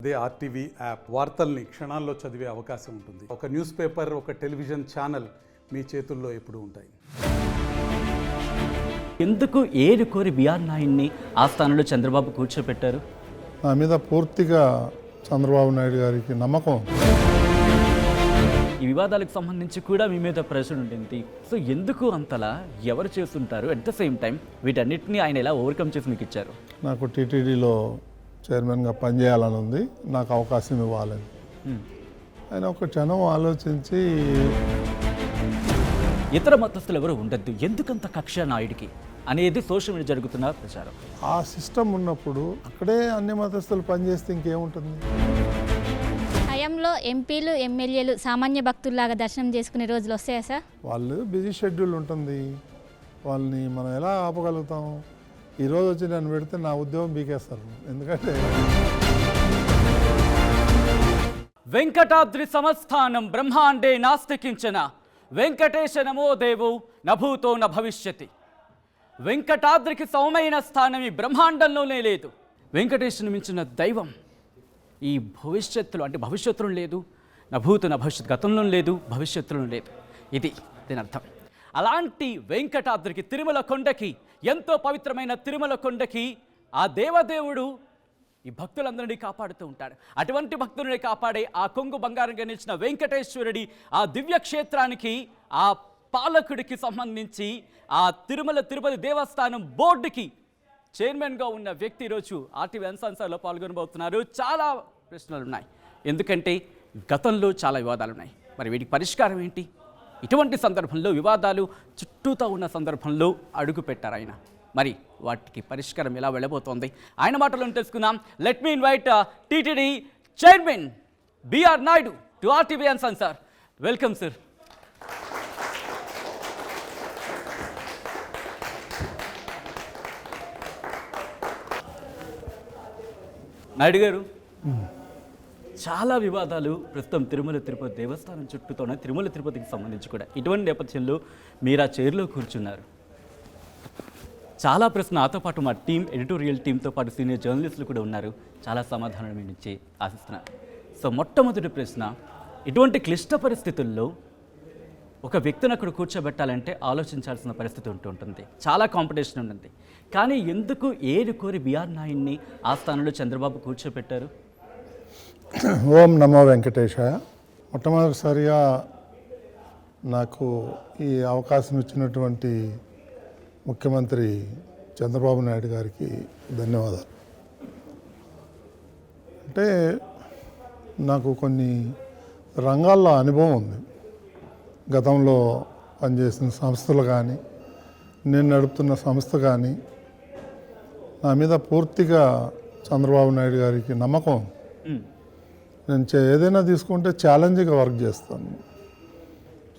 అదే RTV app వార్తల్ని క్షణాల్లో చదివే అవకాశం ఉంటుంది. ఒక న్యూస్ పేపర్, ఒక టెలివిజన్ ఛానల్ మీ చేతుల్లో ఎప్పుడూ ఉంటాయి. ఎందుకు ఏరు కోరి బిఆర్ నాయుడిని ఆ స్థానంలో చంద్రబాబు కూర్చోపెట్టారు? నా మీద పూర్తిగా చంద్రబాబు నాయుడు గారికి నమ్మకం. ఈ వివాదాలకు సంబంధించి కూడా మీ మీద ప్రెషర్ ఉంటుంది. సో ఎందుకు అంతలా ఎవరు చేస్తుంటారు? అట్ ద సేమ్ టైం వీటన్నిటిని ఆయన ఎలా ఓవర్కమ్ చేసి మీకు ఇచ్చారు? నాకు టీటీడీలో చైర్మన్గా పనిచేయాలని ఉంది, నాకు అవకాశం ఇవ్వాలని. ఆయన ఒక క్షణం ఆలోచించి ఇతర మతస్థులు ఎవరు ఉండద్దు, ఎందుకంత కక్ష నాయుడికి అనేది సోషల్ మీడియా జరుగుతున్న ప్రచారం. ఆ సిస్టమ్ ఉన్నప్పుడు అక్కడే అన్ని మతస్థులు పనిచేస్తే ఇంకేముంటుంది? హయాంలో ఎంపీలు ఎమ్మెల్యేలు సామాన్య భక్తుల్లాగా దర్శనం చేసుకునే రోజులు వస్తాయా సార్? వాళ్ళు బిజీ షెడ్యూల్ ఉంటుంది, వాళ్ళని మనం ఎలా ఆపగలుగుతాం? ఈరోజు వచ్చి నన్ను పెడితే నా ఉద్యోగం బీకేస్తారు. ఎందుకంటే వెంకటాద్రి సంస్థానం బ్రహ్మాండే నాస్తికించిన వెంకటేశ నమో దేవో నభూతో న భవిష్యతి. వెంకటాద్రికి సౌమైన స్థానం ఈ బ్రహ్మాండంలోనే లేదు. వెంకటేశ్వరుని మించిన దైవం ఈ భవిష్యత్తులో, అంటే భవిష్యత్తులో లేదు, నభూత న భవిష్యత్తు, గతంలో లేదు, భవిష్యత్తులో లేదు. ఇది దీని అర్థం. అలాంటి వెంకటాద్రికి, తిరుమల కొండకి, ఎంతో పవిత్రమైన తిరుమల కొండకి ఆ దేవదేవుడు ఈ భక్తులందరినీ కాపాడుతూ ఉంటాడు. అటువంటి భక్తులని కాపాడే ఆ కొంగు బంగారంగా నిలిచిన వెంకటేశ్వరుడి ఆ దివ్య క్షేత్రానికి, ఆ పాలకుడికి సంబంధించి ఆ తిరుపతి దేవస్థానం బోర్డుకి చైర్మన్గా ఉన్న వ్యక్తి ఈరోజు ఆర్టీవీ అన్సాన్సార్లో పాల్గొనబోతున్నారు. చాలా ప్రశ్నలు ఉన్నాయి, ఎందుకంటే గతంలో చాలా వివాదాలు ఉన్నాయి. మరి వీటికి పరిష్కారం ఏంటి? ఇటువంటి సందర్భంలో, వివాదాలు చుట్టూతో ఉన్న సందర్భంలో అడుగు పెట్టారు ఆయన. మరి వాటికి పరిష్కారం ఎలా వెళ్ళబోతోంది? ఆయన మాటలను తెలుసుకుందాం. Let me invite TTD chairman BR Naidu to RTV uncensored. Welcome sir. Naidu garu, చాలా వివాదాలు ప్రస్తుతం తిరుపతి దేవస్థానం చుట్టూతోనే, తిరుపతికి సంబంధించి కూడా. ఇటువంటి నేపథ్యంలో మీరు ఆ చైర్లో కూర్చున్నారు. చాలా ప్రశ్న, నాతో పాటు మా టీం, ఎడిటోరియల్ టీంతో పాటు సీనియర్ జర్నలిస్టులు కూడా ఉన్నారు. చాలా సమాధానం మీ నుంచి ఆశిస్తున్నారు. సో మొట్టమొదటి ప్రశ్న, ఇటువంటి క్లిష్ట పరిస్థితుల్లో ఒక వ్యక్తిని అక్కడ కూర్చోబెట్టాలంటే ఆలోచించాల్సిన పరిస్థితి ఉంటుంది. చాలా కాంపిటీషన్ ఉంటుంది. కానీ ఎందుకు ఏరు కోరి బిఆర్ నాయుడిని ఆ స్థానంలో చంద్రబాబు కూర్చోబెట్టారు? ఓం నమో వెంకటేశాయ. మొట్టమొదటిసారిగా నాకు ఈ అవకాశం ఇచ్చినటువంటి ముఖ్యమంత్రి చంద్రబాబు నాయుడు గారికి ధన్యవాదాలు. అంటే నాకు కొన్ని రంగాల్లో అనుభవం ఉంది. గతంలో పనిచేసిన సంస్థలు కానీ, నేను నడుపుతున్న సంస్థ కానీ, నా మీద పూర్తిగా చంద్రబాబు నాయుడు గారికి నమ్మకం. నేను ఏదైనా తీసుకుంటే ఛాలెంజ్గా వర్క్ చేస్తాను.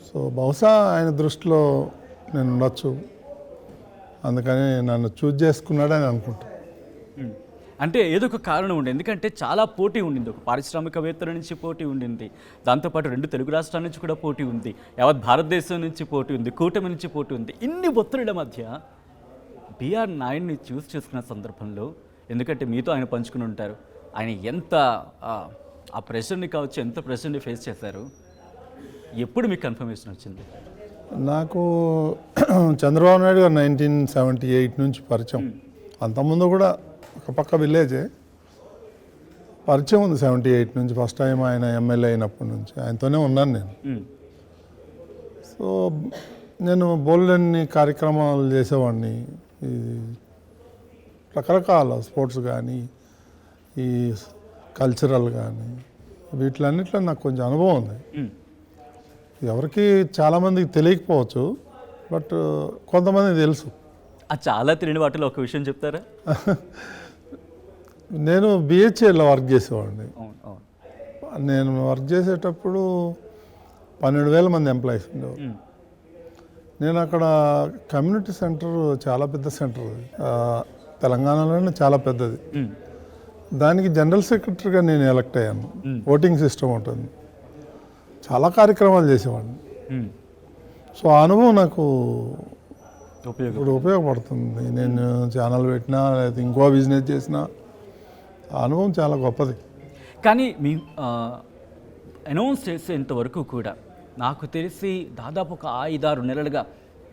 సో బహుశా ఆయన దృష్టిలో నేను ఉండొచ్చు, అందుకని నన్ను చూజ్ చేసుకున్నాడని అనుకుంటాను. అంటే ఏదో ఒక కారణం ఉండే, ఎందుకంటే చాలా పోటీ ఉండింది. ఒక పారిశ్రామికవేత్తల నుంచి పోటీ ఉండింది, దాంతోపాటు 2 తెలుగు రాష్ట్రాల నుంచి కూడా పోటీ ఉంది, యావత్ భారతదేశం నుంచి పోటీ ఉంది, కూటమి నుంచి పోటీ ఉంది. ఇన్ని ఒత్తిడిల మధ్య బిఆర్ నాయుడిని చూస్ చేసుకున్న సందర్భంలో, ఎందుకంటే మీతో ఆయన పంచుకుని ఉంటారు, ఆయన ఎంత ఆ ప్రెషర్ని కావచ్చు, ఎంత ప్రెషర్ని ఫేస్ చేశారు, ఎప్పుడు మీకు కన్ఫర్మేషన్ వచ్చింది? నాకు చంద్రబాబు నాయుడు గారు 1978 నుంచి పరిచయం. అంతకుముందు కూడా ఒక పక్క విలేజే పరిచయం ఉంది. 78 నుంచి ఫస్ట్ టైం ఆయన ఎమ్మెల్యే అయినప్పటి నుంచి ఆయనతోనే ఉన్నాను నేను. సో నేను బోల్డన్ని కార్యక్రమాలు చేసేవాడిని, ఈ రకరకాల స్పోర్ట్స్ కానీ, ఈ కల్చరల్ కానీ, వీటిలన్నిట్లో నాకు కొంచెం అనుభవం ఉంది. ఎవరికి చాలామందికి తెలియకపోవచ్చు, బట్ కొంతమంది తెలుసు. చాలా తెలియని వాటిలో ఒక విషయం చెప్తారా? నేను బిహెచ్ఎల్లో వర్క్ చేసేవాడిని. నేను వర్క్ చేసేటప్పుడు 12,000 మంది ఎంప్లాయీస్ ఉండేవారు. నేను అక్కడ కమ్యూనిటీ సెంటర్, చాలా పెద్ద సెంటర్, తెలంగాణలోనే చాలా పెద్దది. దానికి జనరల్ సెక్రటరీగా నేను ఎలక్ట్ అయ్యాను. ఓటింగ్ సిస్టమ్ ఉంటుంది, చాలా కార్యక్రమాలు చేసేవాడిని. సో ఆ అనుభవం నాకు ఇప్పుడు ఉపయోగపడుతుంది. నేను ఛానల్ పెట్టినా, లేదా ఇంకో బిజినెస్ చేసినా ఆ అనుభవం చాలా గొప్పది. కానీ మీ అనౌన్స్ చేసేంత వరకు కూడా నాకు తెలిసి దాదాపు ఒక 5-6 నెలలుగా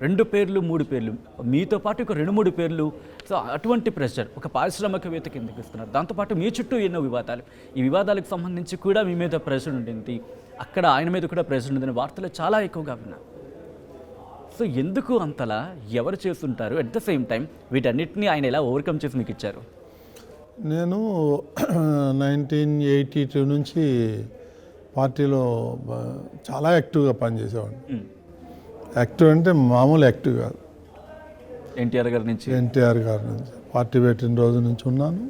2 పేర్లు 3 పేర్లు మీతో పాటు ఒక 2-3 పేర్లు. సో అటువంటి ప్రెషర్ ఒక పారిశ్రామికవేత్త కిందకి ఇస్తున్నారు. దాంతోపాటు మీ చుట్టూ ఎన్నో వివాదాలు, ఈ వివాదాలకు సంబంధించి కూడా మీ మీద ప్రెషర్ ఉండింది, అక్కడ ఆయన మీద కూడా ప్రెషర్ ఉందని వార్తలు చాలా ఎక్కువగా విన్నా. సో ఎందుకు అంతలా ఎవరు చేస్తుంటారు? అట్ ద సేమ్ టైం వీటన్నిటిని ఆయన ఎలా ఓవర్కమ్ చేసి మీకు ఇచ్చారు? నేను 1982 నుంచి పార్టీలో చాలా యాక్టివ్గా పనిచేసేవాడిని. యాక్టివ్ అంటే మామూలు యాక్టివ్ కాదు, ఎన్టీఆర్ గారి నుంచి పార్టీ పెట్టిన రోజు నుంచి ఉన్నాను.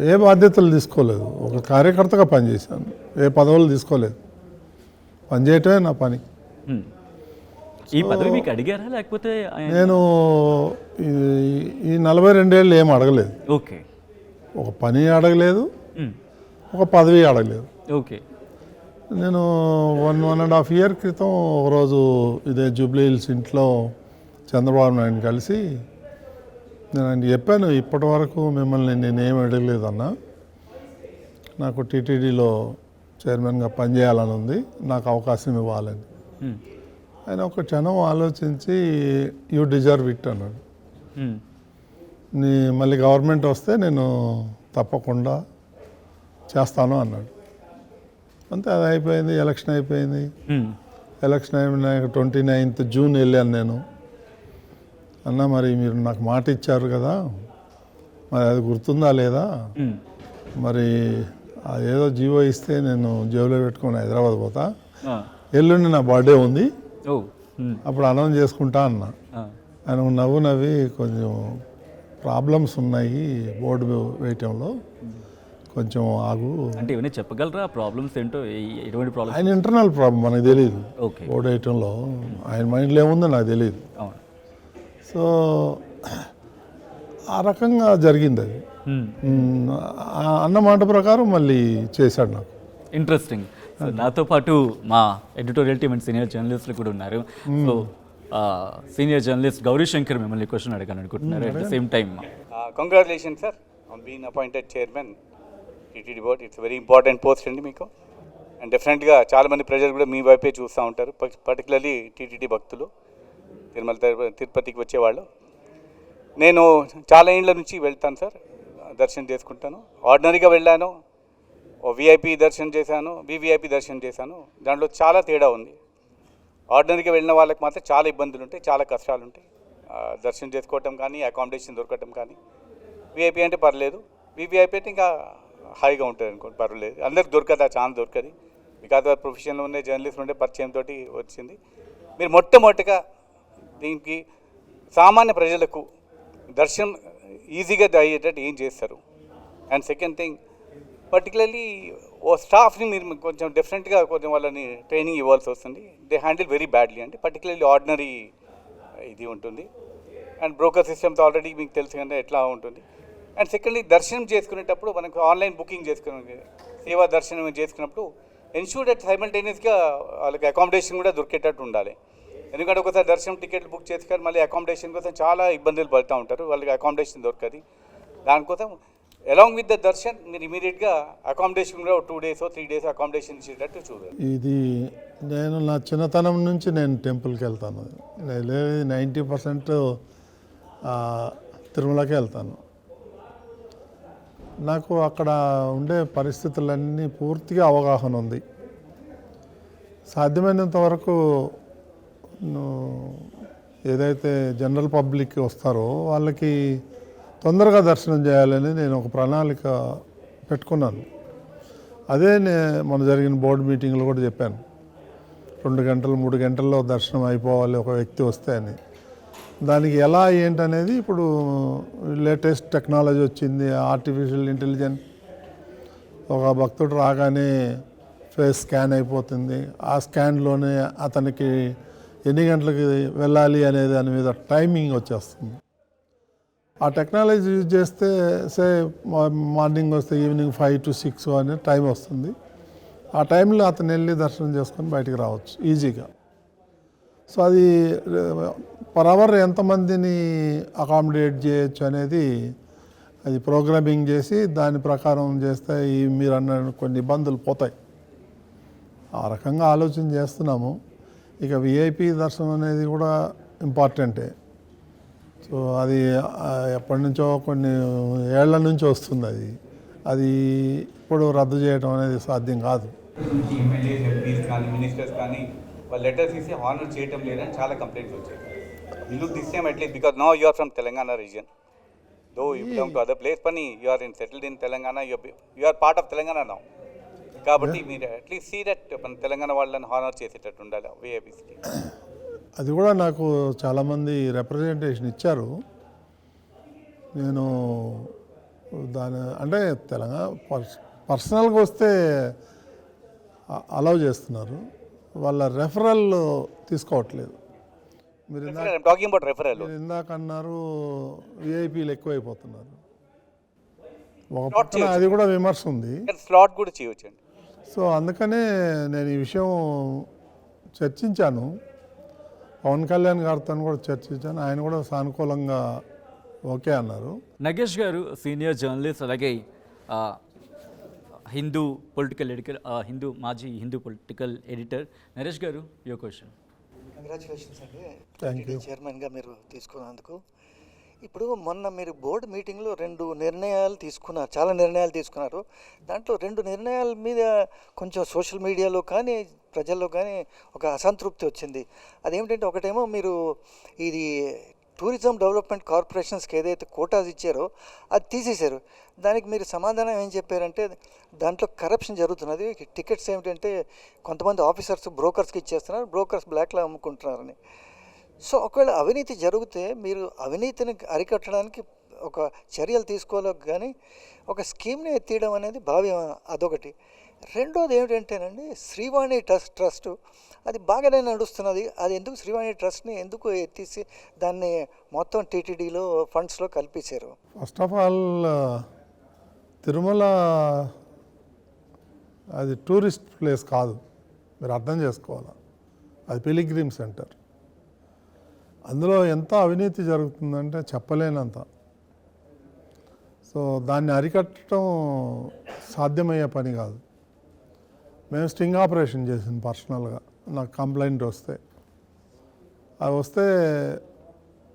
ఏ బాధ్యతలు తీసుకోలేదు, ఒక కార్యకర్తగా పనిచేశాను, ఏ పదవులు తీసుకోలేదు, పనిచేయటమే నా పని. ఈ పదవి మీకు అడిగారా లేకపోతే నేను ఈ 42 ఏళ్ళు ఏం అడగలేదు. ఓకే, ఒక పని అడగలేదు, ఒక పదవి అడగలేదు. ఓకే. నేను 1.5 year క్రితం ఒకరోజు ఇదే జూబ్లీ హిల్స్ ఇంట్లో చంద్రబాబు నాయుడుని కలిసి నేను ఆయన చెప్పాను, ఇప్పటి వరకు మిమ్మల్ని నేనేం అడగలేదన్నా, నాకు టీటీడీలో చైర్మన్గా పనిచేయాలని ఉంది, నాకు అవకాశం ఇవ్వాలని. ఆయన ఒక క్షణం ఆలోచించి యూ డిజర్వ్ ఇట్ అన్నాడు. మళ్ళీ గవర్నమెంట్ వస్తే నేను తప్పకుండా చేస్తాను అన్నాడు. అంతే, అది అయిపోయింది. ఎలక్షన్ అయిపోయింది. ఎలక్షన్ అయిపోయిన 29th June వెళ్ళాను నేను. అన్న మరి మీరు నాకు మాట ఇచ్చారు కదా, మరి అది గుర్తుందా లేదా, మరి అదేదో జీవో ఇస్తే నేను జేబులో పెట్టుకొని హైదరాబాద్ పోతా, ఎల్లుండి నా బర్త్డే ఉంది, అప్పుడు అనౌన్స్ చేసుకుంటా అన్న. ఆయన నవ్వి కొంచెం ప్రాబ్లమ్స్ ఉన్నాయి బోర్డు వేయటంలో, కొంచెం ఆగు అంటే ఇవన్నీ చెప్పగలరా? ప్రాబ్లమ్స్ ఏంటో, ఎటువంటి ప్రాబ్లమ్? ఆయన ఇంటర్నల్ ప్రాబ్లం మనకు తెలియదు. ఓకే, బోర్డు వేయటంలో ఆయన మైండ్లో ఏముందో నాకు తెలియదు. సో ఆ రకంగా జరిగింది అది. అన్న మాట ప్రకారం మళ్ళీ చేశాడు నాకు. ఇంట్రెస్టింగ్. నాతో పాటు మా ఎడిటోరియల్ టీమ్ అండ్ సీనియర్ జర్నలిస్టులు కూడా ఉన్నారు. సో సీనియర్ జర్నలిస్ట్ గౌరీశంకర్ మిమ్మల్ని క్వశ్చన్ అడగాను అనుకుంటున్నారు. At the same time congratulation sir on being appointed chairman TTD board. It's very important post అండి మీకు. అండ్ డెఫినెట్గా చాలామంది ప్రజలు కూడా మీ వైపే చూస్తూ ఉంటారు, పర్టికులర్లీ టీటీడీ భక్తులు, తిరుపతికి వచ్చేవాళ్ళు. నేను చాలా ఏళ్ళ నుంచి వెళ్తాను సార్, దర్శనం చేసుకుంటాను. ఆర్డినరీగా వెళ్ళాను, విఐపి దర్శనం చేశాను, వివిఐపి దర్శనం చేశాను. దాంట్లో చాలా తేడా ఉంది. ఆర్డినరీగా వెళ్ళిన వాళ్ళకి మాత్రం చాలా ఇబ్బందులు ఉంటాయి, చాలా కష్టాలు ఉంటాయి, దర్శనం చేసుకోవటం కానీ, అకామిడేషన్ దొరకటం కానీ. విఐపి అంటే పర్లేదు, వివిఐపి అంటే ఇంకా హాయిగా ఉంటుంది అనుకోండి, పర్వాలేదు. అందరికి దొరకదు, ఆ ఛాన్స్ దొరకదు. బికాజ్ ప్రొఫెషన్లో ఉండే జర్నలిస్ట్ ఉండే పరిచయంతో వచ్చింది. మీరు మొట్టమొదటిగా దీనికి సామాన్య ప్రజలకు దర్శనం ఈజీగా అయ్యేటట్టు ఏం చేస్తారు? అండ్ సెకండ్ థింగ్, పర్టికులర్లీ ఓ స్టాఫ్ని మీరు కొంచెం డిఫరెంట్గా కొంచెం వాళ్ళని ట్రైనింగ్ ఇవ్వాల్సి వస్తుంది. దే హ్యాండిల్ వెరీ బ్యాడ్లీ అంటే, పర్టికులర్లీ ఆర్డినరీ ఇది ఉంటుంది. అండ్ బ్రోకర్ సిస్టమ్స్ ఆల్రెడీ మీకు తెలుసు కదా ఎట్లా ఉంటుంది. అండ్ సెకండ్లీ, దర్శనం చేసుకునేటప్పుడు మనకు ఆన్లైన్ బుకింగ్ చేసుకునే సేవా దర్శనం చేసుకున్నప్పుడు ఎన్ష్యూర్ దట్ సైమల్టేనియస్గా వాళ్ళకి అకామిడేషన్ కూడా దొరికేటట్టు ఉండాలి. ఎందుకంటే ఒకసారి దర్శనం టికెట్లు బుక్ చేసుకొని మళ్ళీ అకామిడేషన్ కోసం చాలా ఇబ్బందులు పడుతూ ఉంటారు, వాళ్ళకి అకామిడేషన్ దొరకదు. దానికోసం అలాంగ్ విత్ ద దర్శన్ మీరు ఇమీడియట్గా అకామిడేషన్ కూడా 2 days or 3 days అకామిడేషన్ ఇచ్చేటట్టు చూడాలి. ఇది నేను నా చిన్నతనం నుంచి నేను టెంపుల్కి వెళ్తాను. 90% తిరుమలకి వెళ్తాను. నాకు అక్కడ ఉండే పరిస్థితులన్నీ పూర్తిగా అవగాహన ఉంది. సాధ్యమైనంత వరకు ఏదైతే జనరల్ పబ్లిక్ వస్తారో వాళ్ళకి తొందరగా దర్శనం చేయాలని నేను ఒక ప్రణాళిక పెట్టుకున్నాను. అదే మన జరిగిన బోర్డు మీటింగ్లో కూడా చెప్పాను, 2 గంటలు 3 గంటల్లో దర్శనం అయిపోవాలి ఒక వ్యక్తి వస్తే అని. దానికి ఎలా ఏంటనేది ఇప్పుడు లేటెస్ట్ టెక్నాలజీ వచ్చింది, ఆర్టిఫిషియల్ ఇంటెలిజెన్స్. ఒక భక్తుడు రాగానే ఫేస్ స్కాన్ అయిపోతుంది, ఆ స్కాన్లోనే అతనికి ఎన్ని గంటలకి వెళ్ళాలి అనే దాని మీద టైమింగ్ వచ్చేస్తుంది. ఆ టెక్నాలజీ యూజ్ చేస్తే మార్నింగ్ వస్తే ఈవినింగ్ 5 to 6 అనే టైం వస్తుంది. ఆ టైంలో అతను వెళ్ళి దర్శనం చేసుకొని బయటికి రావచ్చు ఈజీగా. సో అది పర్ అవర్ ఎంతమందిని అకామిడేట్ చేయొచ్చు అనేది అది ప్రోగ్రామింగ్ చేసి దాని ప్రకారం చేస్తే మీరు అన్న కొన్ని ఇబ్బందులు పోతాయి. ఆ రకంగా ఆలోచన చేస్తున్నాము. ఇక విఐపి దర్శనం అనేది కూడా ఇంపార్టెంటే. సో అది ఎప్పటి నుంచో కొన్ని ఏళ్ల నుంచి వస్తుంది. అది ఇప్పుడు రద్దు చేయడం అనేది సాధ్యం కాదు. ఎమ్మెల్యేస్ ఎంపీస్ కానీ మినిస్టర్స్ కానీ వాళ్ళ లెటర్స్ ఇస్తే హానర్ చేయటం లేదని చాలా కంప్లైంట్స్ వచ్చాయి. You look this same at least because now you are from Telangana region. Though you belong to other place, పని you are settled in Telangana, you are part of Telangana now. కాబట్టి మీరు అట్లీస్ట్ సీ దట్ మన తెలంగాణ వాళ్ళని honour చేసేటట్టు ఉండాలి విఐపీస్కి. అది కూడా నాకు చాలామంది రిప్రజెంటేషన్ ఇచ్చారు. నేను దాని అంటే తెలంగాణ పర్సనల్గా వస్తే అలౌ చేస్తున్నారు, వాళ్ళ రెఫరల్ తీసుకోవట్లేదు. మీరు టాకింగ్ అబౌట్ రెఫరల్ ఇందాక అన్నారు విఐపీలు ఎక్కువైపోతున్నారు. ఒక పక్కన అది కూడా విమర్శ ఉంది. స్లాట్ కూడా చేయవచ్చండి. సో అందుకనే నేను ఈ విషయం చర్చించాను, పవన్ కళ్యాణ్ గారితో కూడా చర్చించాను. ఆయన కూడా సానుకూలంగా ఓకే అన్నారు. నగేష్ గారు సీనియర్ జర్నలిస్ట్, అలాగే హిందూ పొలిటికల్ ఎడిటర్, మాజీ Hindu political editor. Naresh garu, your question. Congratulations అండి థ్యాంక్ యూ. చైర్మన్గా మీరు తీసుకున్నందుకు. ఇప్పుడు మొన్న మీరు బోర్డు మీటింగ్లో 2 నిర్ణయాలు తీసుకున్నారు, చాలా నిర్ణయాలు తీసుకున్నారు. దాంట్లో 2 నిర్ణయాల మీద కొంచెం సోషల్ మీడియాలో కానీ ప్రజల్లో కానీ ఒక అసంతృప్తి వచ్చింది. అదేమిటంటే, ఒకటేమో మీరు ఇది టూరిజం డెవలప్మెంట్ కార్పొరేషన్స్కి ఏదైతే కోటాస్ ఇచ్చారో అది తీసేశారు. దానికి మీరు సమాధానం ఏం చెప్పారంటే, దాంట్లో కరప్షన్ జరుగుతున్నది, టికెట్స్ ఏమిటంటే కొంతమంది ఆఫీసర్స్ బ్రోకర్స్కి ఇచ్చేస్తున్నారు, బ్రోకర్స్ బ్లాక్లో అమ్ముకుంటున్నారని. సో ఒకవేళ అవినీతి జరిగితే మీరు అవినీతిని అరికట్టడానికి ఒక చర్యలు తీసుకోవాలి, కానీ ఒక స్కీమ్ని ఎత్తేయడం అనేది భావ్యం. అదొకటి. రెండోది ఏమిటంటేనండి, శ్రీవాణి ట్రస్ట్ అది బాగానే నడుస్తున్నది. అది ఎందుకు శ్రీవాణి ట్రస్ట్ని ఎందుకు ఎత్తేసి దాన్ని మొత్తం టీటీడీలో ఫండ్స్లో కల్పించారు? ఫస్ట్ ఆఫ్ ఆల్ తిరుమల అది టూరిస్ట్ ప్లేస్ కాదు, మీరు అర్థం చేసుకోవాలి. అది పిలిగ్రిమ్ సెంటర్. అందులో ఎంత అవినీతి జరుగుతుందంటే చెప్పలేనంత. సో దాన్ని అరికట్టడం సాధ్యమయ్యే పని కాదు. మేము స్టింగ్ ఆపరేషన్ చేసింది పర్సనల్గా. నాకు కంప్లైంట్ వస్తే అది వస్తే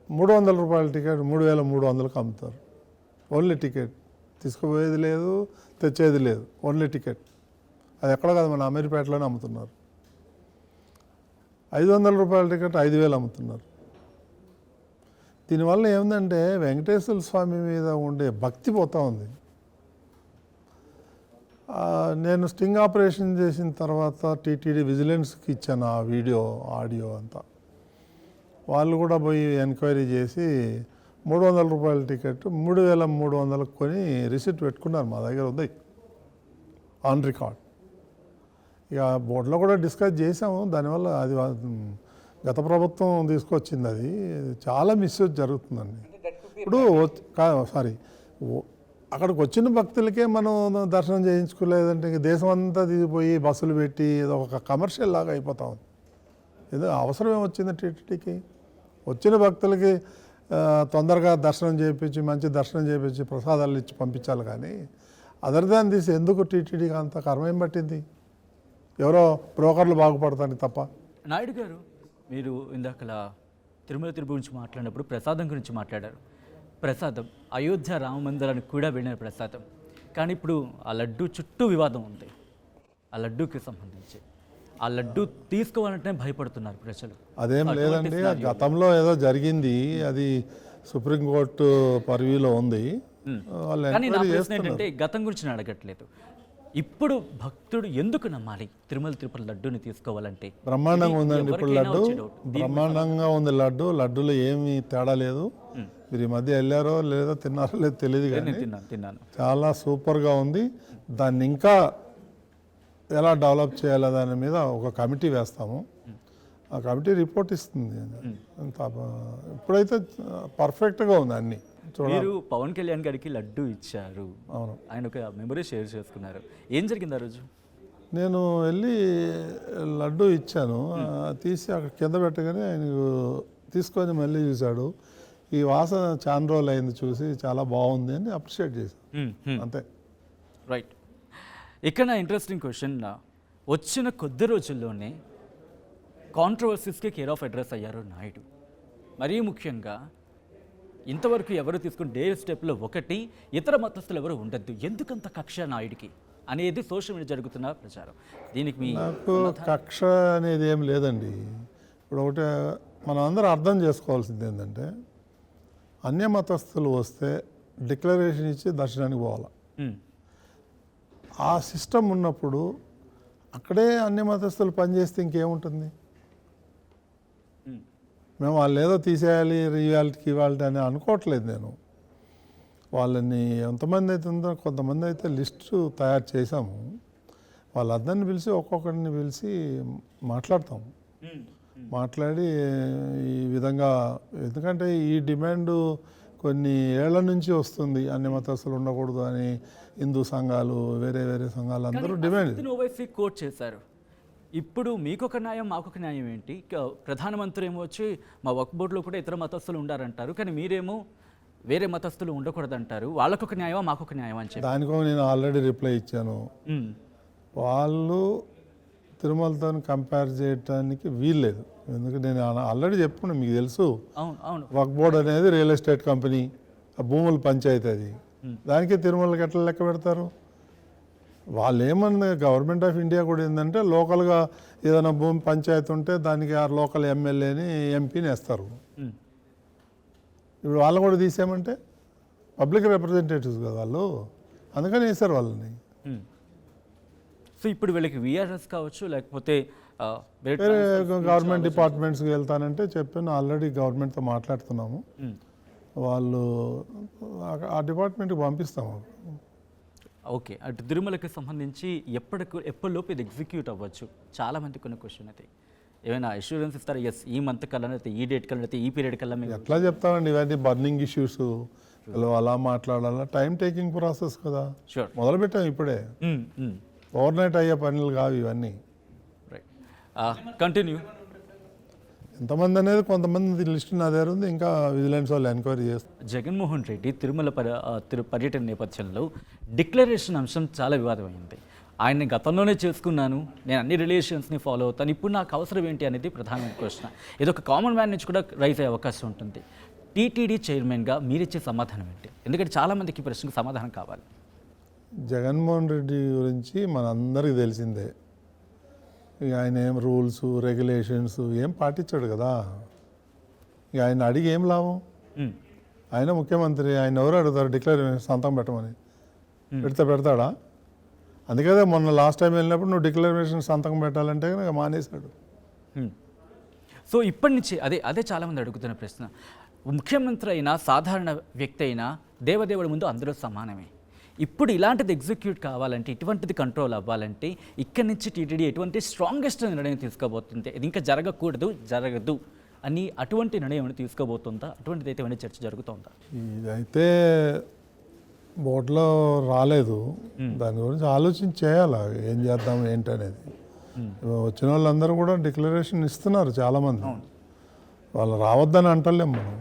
300 రూపాయల టికెట్ 3,300కి అమ్ముతారు. ఓన్లీ టికెట్, తీసుకుపోయేది లేదు, తెచ్చేది లేదు, ఓన్లీ టికెట్. అది ఎక్కడ కాదు, మన అమీర్పేటలోనే అమ్ముతున్నారు. 500 రూపాయల టికెట్ 5,000 అమ్ముతున్నారు. దీనివల్ల ఏముందంటే వెంకటేశ్వర స్వామి మీద ఉండే భక్తి పోతూ ఉంది. నేను స్టింగ్ ఆపరేషన్ చేసిన తర్వాత టీటీడీ విజిలెన్స్కి ఇచ్చాను ఆ వీడియో ఆడియో అంతా. వాళ్ళు కూడా పోయి ఎంక్వైరీ చేసి 300 రూపాయల టికెట్ 3,300కి కొని రిసిప్ట్ పెట్టుకున్నారు. మా దగ్గర ఉంది ఆన్ రికార్డ్. ఇక బోర్డులో కూడా డిస్కస్ చేసాము. దానివల్ల అది గత ప్రభుత్వం తీసుకొచ్చింది. అది చాలా మిస్యూజ్ జరుగుతుందండి. ఇప్పుడు అక్కడికి వచ్చిన భక్తులకే మనం దర్శనం చేయించుకోలేదంటే ఇంక దేశం అంతా దిగిపోయి బస్సులు పెట్టి ఏదో ఒక కమర్షియల్ లాగా అయిపోతా ఉంది. ఏదో అవసరం ఏమొచ్చింది టీటీడీకి? వచ్చిన భక్తులకి తొందరగా దర్శనం చేయించి మంచి దర్శనం చేయించి ప్రసాదాలు ఇచ్చి పంపించాలి. కానీ అదర్ దాన్ తీసి ఎందుకు టీటీడీకి అంత కర్మేం పట్టింది? ఎవరో బ్రోకర్లు బాగుపడతానికి తప్ప. నాయుడు గారు, మీరు ఇందాకలా తిరుమల తిరుపతి గురించి మాట్లాడినప్పుడు ప్రసాదం గురించి మాట్లాడారు. ప్రసాదం అయోధ్య రామ మందిరానికి కూడా వెళ్ళిన ప్రసాదం. కానీ ఇప్పుడు ఆ లడ్డు చుట్టూ వివాదం ఉంది. ఆ లడ్డూకి సంబంధించి ఆ లడ్డు తీసుకోవాలంటే భయపడుతున్నారు ప్రజలు. అదేం లేదండి, గతంలో ఏదో జరిగింది, అది సుప్రీంకోర్టు పరివిలో ఉంది. కానీ నా ప్రశ్న ఏంటంటే, గతం గురించి నేను అడగట్లేదు, ఇప్పుడు భక్తుడు ఎందుకు నమ్మాలి తిరుమల తిరుపతి లడ్డూని తీసుకోవాలంటే? బ్రహ్మాండంగా ఉందండి ఇప్పుడు లడ్డు, బ్రహ్మాండంగా ఉంది లడ్డు. లడ్డూలో ఏమీ తేడా లేదు. మీరు ఈ మధ్య వెళ్ళారో లేదో తిన్నారో లేదో తెలియదు, కానీ తిన్నాను. చాలా సూపర్గా ఉంది. దాన్ని ఇంకా ఎలా డెవలప్ చేయాలో దాని మీద ఒక కమిటీ వేస్తాము. ఆ కమిటీ రిపోర్ట్ ఇస్తుంది. ఇప్పుడైతే పర్ఫెక్ట్గా ఉంది అన్నీ. మీరు పవన్ కళ్యాణ్ గారికి లడ్డు ఇచ్చారు. అవును, ఆయన ఒక మెమరీ షేర్ చేసుకున్నారు. ఏం జరిగింది ఆ రోజు? నేను వెళ్ళి లడ్డు ఇచ్చాను, తీసి అక్కడ కింద పెట్టగానే ఆయన తీసుకొని మళ్ళీ చూశాడు. ఈ వాసన చాలా రోజులు అయింది చూసి చాలా బాగుంది అని అప్రిషియేట్ చేశాను అంతే. రైట్. ఇక్కడ ఇంట్రెస్టింగ్ క్వశ్చన్, వచ్చిన కొద్ది రోజుల్లోనే కాంట్రవర్సీస్కి కేర్ ఆఫ్ అడ్రస్ అయ్యారు నాయుడు. మరీ ముఖ్యంగా ఇంతవరకు ఎవరు తీసుకున్న డేర్ స్టెప్లో ఒకటి, ఇతర మతస్థులు ఎవరు ఉండద్దు, ఎందుకంత కక్ష నాయుడికి అనేది సోషల్ మీడియా జరుగుతున్న ప్రచారం. దీనికి మీ నాకు కక్ష అనేది ఏం లేదండి. ఇప్పుడు ఒకటి మనం అందరూ అర్థం చేసుకోవాల్సింది ఏంటంటే, అన్య మతస్థులు వస్తే డిక్లరేషన్ ఇచ్చి దర్శనానికి పోవాలి. ఆ సిస్టమ్ ఉన్నప్పుడు అక్కడే అన్య మతస్థులు పనిచేస్తే ఇంకేముంటుంది? మేము వాళ్ళు ఏదో తీసేయాలి రియాలిటీకి ఇవాళ అని అనుకోవట్లేదు నేను. వాళ్ళని ఎంతమంది అయితే ఉందో కొంతమంది అయితే లిస్టు తయారు చేశాము. వాళ్ళందరినీ పిలిచి ఒక్కొక్కరిని పిలిచి మాట్లాడతాము. మాట్లాడి ఈ విధంగా, ఎందుకంటే ఈ డిమాండ్ కొన్ని ఏళ్ల నుంచి వస్తుంది, అన్ని మతస్థులు ఉండకూడదు అని హిందూ సంఘాలు, వేరే వేరే సంఘాలు అందరూ డిమాండ్. ఓవైసీ కోట్ చేశారు. ఇప్పుడు మీకొక న్యాయం మాకొక న్యాయం ఏంటి? ప్రధానమంత్రి ఏమో వచ్చి మా వక్ఫ్ బోర్డులో కూడా ఇతర మతస్థులు ఉండారంటారు, కానీ మీరేమో వేరే మతస్థులు ఉండకూడదంటారు. వాళ్ళకొక న్యాయమా మాకొక న్యాయం అని చెప్పి దానికో నేను ఆల్రెడీ రిప్లై ఇచ్చాను. వాళ్ళు తిరుమలతో కంపేర్ చేయడానికి వీల్లేదు. ఎందుకంటే నేను ఆల్రెడీ చెప్పుకున్నాను, మీకు తెలుసు. అవును. వక్ఫ్ బోర్డ్ అనేది రియల్ ఎస్టేట్ కంపెనీ, ఆ భూముల పంచాయతీ అది. దానికి తిరుమలకి ఎట్లా లెక్క పెడతారు? వాళ్ళు ఏమన్నా గవర్నమెంట్ ఆఫ్ ఇండియా కూడా ఏంటంటే, లోకల్గా ఏదైనా భూమి పంచాయతీ ఉంటే దానికి ఆ లోకల్ ఎమ్మెల్యేని ఎంపీని వేస్తారు. ఇప్పుడు వాళ్ళు కూడా తీసేయమంటే పబ్లిక్ రిప్రజెంటేటివ్స్ కదా వాళ్ళు, అందుకని వేశారు వాళ్ళని. సో ఇప్పుడు వీళ్ళకి విఆర్ఎస్ కావచ్చు, లేకపోతే వేరే గవర్నమెంట్ డిపార్ట్మెంట్స్కి వెళ్తానంటే చెప్పాను, ఆల్రెడీ గవర్నమెంట్తో మాట్లాడుతున్నాము. వాళ్ళు ఆ డిపార్ట్మెంట్కి పంపిస్తాము. ఓకే. అటు తిరుమలకి సంబంధించి ఎప్పటిలోపు ఇది ఎగ్జిక్యూట్ అవ్వచ్చు? చాలామంది కొన్ని క్వశ్చన్ అయితే ఏమైనా అష్యూరెన్స్ ఇస్తారా? ఎస్, ఈ మంత్ కల్లా, అయితే ఈ డేట్ కల్లా, అయితే ఈ పీరియడ్ కల్లా మేము ఎట్లా చెప్తామండి? ఇవన్నీ బర్నింగ్ ఇష్యూస్, అలా మాట్లాడాలా, టైం టేకింగ్ ప్రాసెస్ కదా. షూర్, మొదలుపెట్టాం ఇప్పుడే, ఓవర్ నైట్ అయ్యే పనులు కావు ఇవన్నీ. Right, continue. ఎంతమంది అనేది కొంతమంది లిస్ట్ నా దగ్గర ఉంది, ఇంకా విజిలెన్స్ వాళ్ళు ఎంక్వైరీ చేస్తారు. జగన్మోహన్ రెడ్డి తిరుమల పర్యటన నేపథ్యంలో డిక్లరేషన్ అంశం చాలా వివాదమైంది. ఆయన్ని గతంలోనే చేసుకున్నాను, నేను అన్ని రిలేషన్స్ని ఫాలో అవుతాను, ఇప్పుడు నాకు అవసరం ఏంటి అనేది ప్రధానమైన ప్రశ్న. ఇది ఒక కామన్ మ్యాన్ నుంచి కూడా రైజ్ అయ్యే అవకాశం ఉంటుంది. టీటీడీ చైర్మన్గా మీరిచ్చే సమాధానం ఏంటి? ఎందుకంటే చాలామందికి ఈ ప్రశ్నకు సమాధానం కావాలి. జగన్మోహన్ రెడ్డి గురించి మనందరికీ తెలిసిందే. ఇక ఆయన ఏం రూల్స్ రెగ్యులేషన్స్ ఏం పాటించాడు కదా. ఇక ఆయన అడిగి ఏం లాభం? ఆయన ముఖ్యమంత్రి, ఆయన ఎవరు అడుగుతారు డిక్లరేషన్ సంతకం పెట్టమని? పెడతాడా? అందుకదే మొన్న లాస్ట్ టైం వెళ్ళినప్పుడు నువ్వు డిక్లరేషన్ సంతకం పెట్టాలంటే కనుక మానేశాడు. సో ఇప్పటి నుంచి అదే చాలామంది అడుగుతున్న ప్రశ్న. ముఖ్యమంత్రి అయినా సాధారణ వ్యక్తి అయినా దేవదేవుడి ముందు అందరూ సమానమే. ఇప్పుడు ఇలాంటిది ఎగ్జిక్యూట్ కావాలంటే, ఇటువంటిది కంట్రోల్ అవ్వాలంటే ఇక్కడి నుంచి టీటీడీ ఎటువంటి స్ట్రాంగెస్ట్ నిర్ణయం తీసుకోబోతుంది? ఇది ఇంకా జరగదు అని అటువంటి నిర్ణయం తీసుకోబోతుందా? అటువంటిది అయితే ఏమైనా చర్చ జరుగుతుందా? ఇదైతే బోర్డులో రాలేదు, దాని గురించి ఆలోచించి చేయాలి ఏం చేద్దాం ఏంటనేది. వచ్చిన వాళ్ళందరూ కూడా డిక్లరేషన్ ఇస్తున్నారు చాలామంది. వాళ్ళు రావద్దని అంటలేము మనం,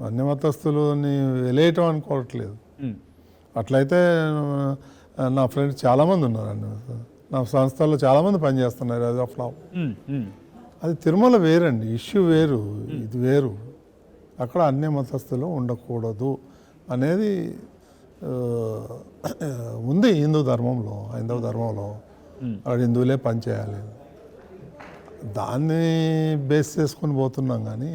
అన్ని మతస్థులని వెలేయటం అనుకోవట్లేదు. అట్లయితే నా ఫ్రెండ్స్ చాలామంది ఉన్నారండి, నా సంస్థల్లో చాలామంది పనిచేస్తున్నారు. యాజ్ ఆఫ్ నౌ అది తిరుమల వేరండి, ఇష్యూ వేరు, ఇది వేరు. అక్కడ అన్ని మతస్థులు ఉండకూడదు అనేది ఉంది హిందూ ధర్మంలో, హైందవ ధర్మంలో. అక్కడ హిందువులే పనిచేయాలి, దాన్ని బేస్ చేసుకొని పోతున్నాం. కానీ